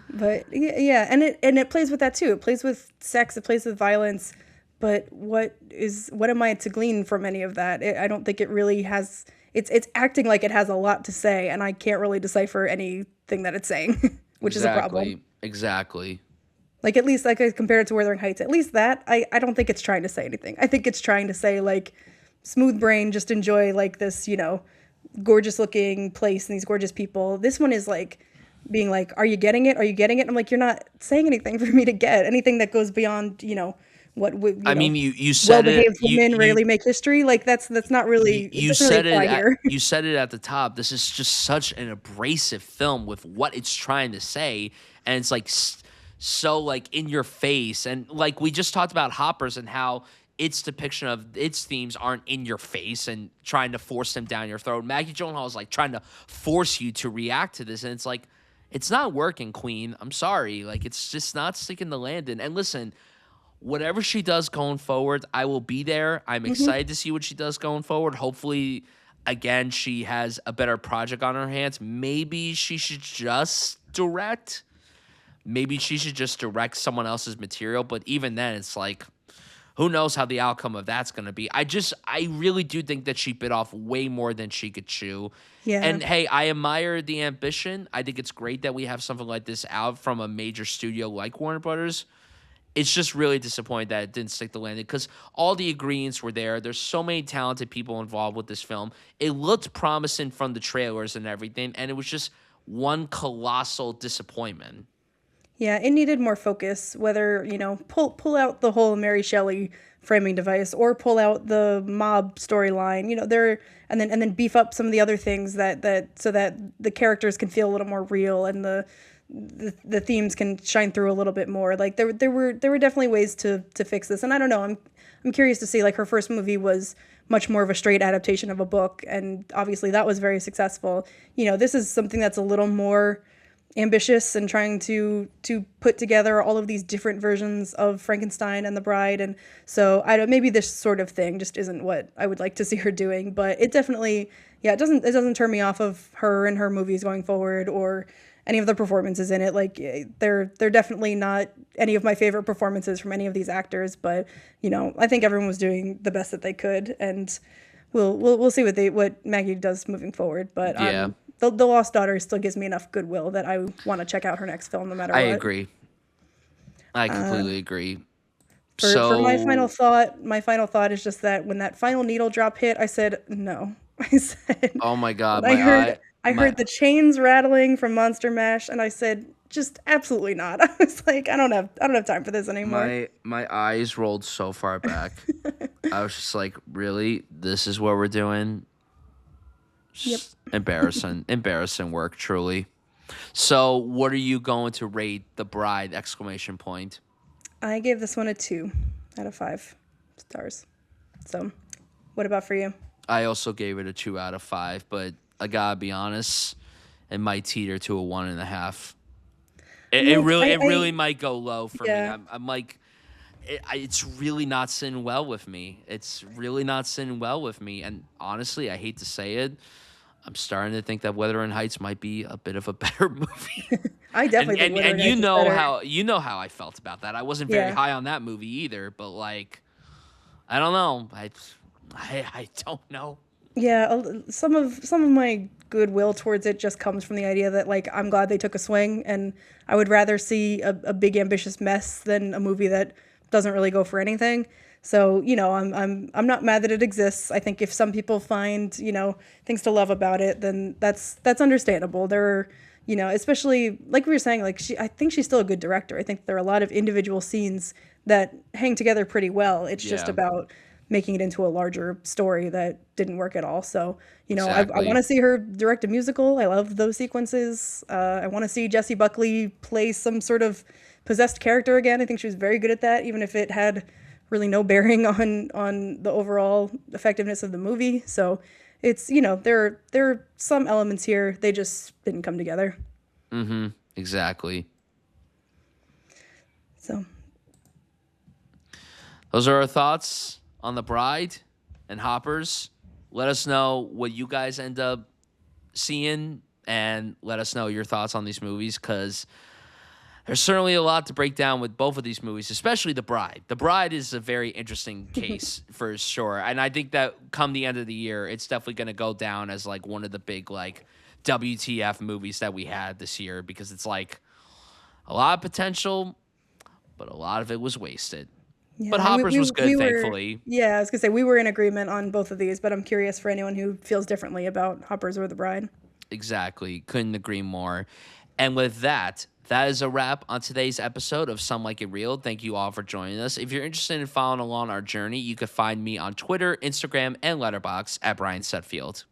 But yeah, and it plays with that too. It plays with sex. It plays with violence. But what am I to glean from any of that? I don't think it really has. It's acting like it has a lot to say, and I can't really decipher anything that it's saying, which is a problem. Exactly. Like at least like compared it to Wuthering Heights, at least that I don't think it's trying to say anything. I think it's trying to say like, smooth brain, just enjoy like this, gorgeous looking place and these gorgeous people. This one is like being like, are you getting it? Are you getting it? I'm like, you're not saying anything for me to get. Anything that goes beyond, what would I mean, you said well-behaved it. women rarely make history. Like that's not really. You It doesn't said really it. apply here. You said it at the top. This is just such an abrasive film with what it's trying to say, and it's like so like in your face. And like we just talked about Hoppers and how its depiction of its themes aren't in your face and trying to force them down your throat. Maggie Gyllenhaal is like trying to force you to react to this, and it's like it's not working, Queen. I'm sorry. Like it's just not sticking the landing. And listen. Whatever she does going forward, I will be there. I'm excited to see what she does going forward. Hopefully, again, she has a better project on her hands. Maybe she should just direct. Maybe she should just direct someone else's material. But even then, it's like, who knows how the outcome of that's going to be. I really do think that she bit off way more than she could chew. Yeah. And hey, I admire the ambition. I think it's great that we have something like this out from a major studio like Warner Brothers. It's just really disappointing that it didn't stick the landing because all the ingredients were there. There's so many talented people involved with this film. It looked promising from the trailers and everything, and it was just one colossal disappointment. Yeah, it needed more focus. Whether pull out the whole Mary Shelley framing device or pull out the mob storyline. And then beef up some of the other things that so that the characters can feel a little more real and the themes can shine through a little bit more. Like there were definitely ways to fix this. And I don't know, I'm curious to see, like, her first movie was much more of a straight adaptation of a book, and obviously that was very successful. This is something that's a little more ambitious and trying to put together all of these different versions of Frankenstein and the Bride. And so maybe this sort of thing just isn't what I would like to see her doing, but it definitely, it doesn't turn me off of her and her movies going forward or any of the performances in it. Like they're definitely not any of my favorite performances from any of these actors, but I think everyone was doing the best that they could, and we'll see what Maggie does moving forward. But Yeah. The Lost Daughter still gives me enough goodwill that I want to check out her next film no matter what. I agree. I completely agree. For my final thought is just that when that final needle drop hit, I said no. I said, oh my God, I heard the chains rattling from Monster Mash, and I said, just absolutely not. I was like, I don't have time for this anymore. My eyes rolled so far back. I was just like, really? This is what we're doing? Yep. Embarrassing work, truly. So, what are you going to rate The Bride? Exclamation point. I gave this one a 2 out of 5 stars. So, what about for you? I also gave it a 2 out of 5, but I gotta be honest, it might teeter to a 1.5. It really might go low for me. I'm like, it's really not sitting well with me. It's really not sitting well with me. And honestly, I hate to say it, I'm starting to think that Wuthering Heights might be a bit of a better movie. I definitely think Wuthering Heights is better. how I felt about that. I wasn't very high on that movie either, but like, I don't know. I don't know. Yeah, some of my goodwill towards it just comes from the idea that, like, I'm glad they took a swing, and I would rather see a big ambitious mess than a movie that doesn't really go for anything. So, I'm not mad that it exists. I think if some people find, things to love about it, then that's understandable. There are, especially like we were saying, like I think she's still a good director. I think there are a lot of individual scenes that hang together pretty well. It's just Yeah, about making it into a larger story that didn't work at all. So, I want exactly. to see her direct a musical. I love those sequences. I want to see Jessie Buckley play some sort of possessed character again. I think she was very good at that, even if it had really no bearing on the overall effectiveness of the movie. So it's there are some elements here, they just didn't come together. Exactly. So Those are our thoughts on The Bride and Hoppers. Let us know what you guys end up seeing and let us know your thoughts on these movies because there's certainly a lot to break down with both of these movies, especially The Bride. The Bride is a very interesting case for sure. And I think that come the end of the year, it's definitely going to go down as like one of the big like WTF movies that we had this year because it's like a lot of potential, but a lot of it was wasted. yeah, But and Hoppers was good, we were thankfully. yeah, I was gonna say we were in agreement on both of these, but I'm curious for anyone who feels differently about Hoppers or The Bride. Exactly. Couldn't agree more. And with that, that is a wrap on today's episode of Some Like It Real. Thank you all for joining us. If you're interested in following along our journey, you can find me on Twitter, Instagram, and Letterboxd at Brian Setfield.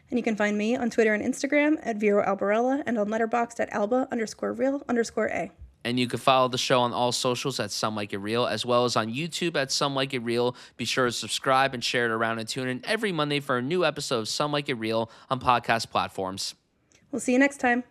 And you can find me on Twitter and Instagram at Vero Albarella and on Letterboxd at Alba_real_A. And you can follow the show on all socials at Some Like It Real, as well as on YouTube at Some Like It Real. Be sure to subscribe and share it around and tune in every Monday for a new episode of Some Like It Real on podcast platforms. We'll see you next time.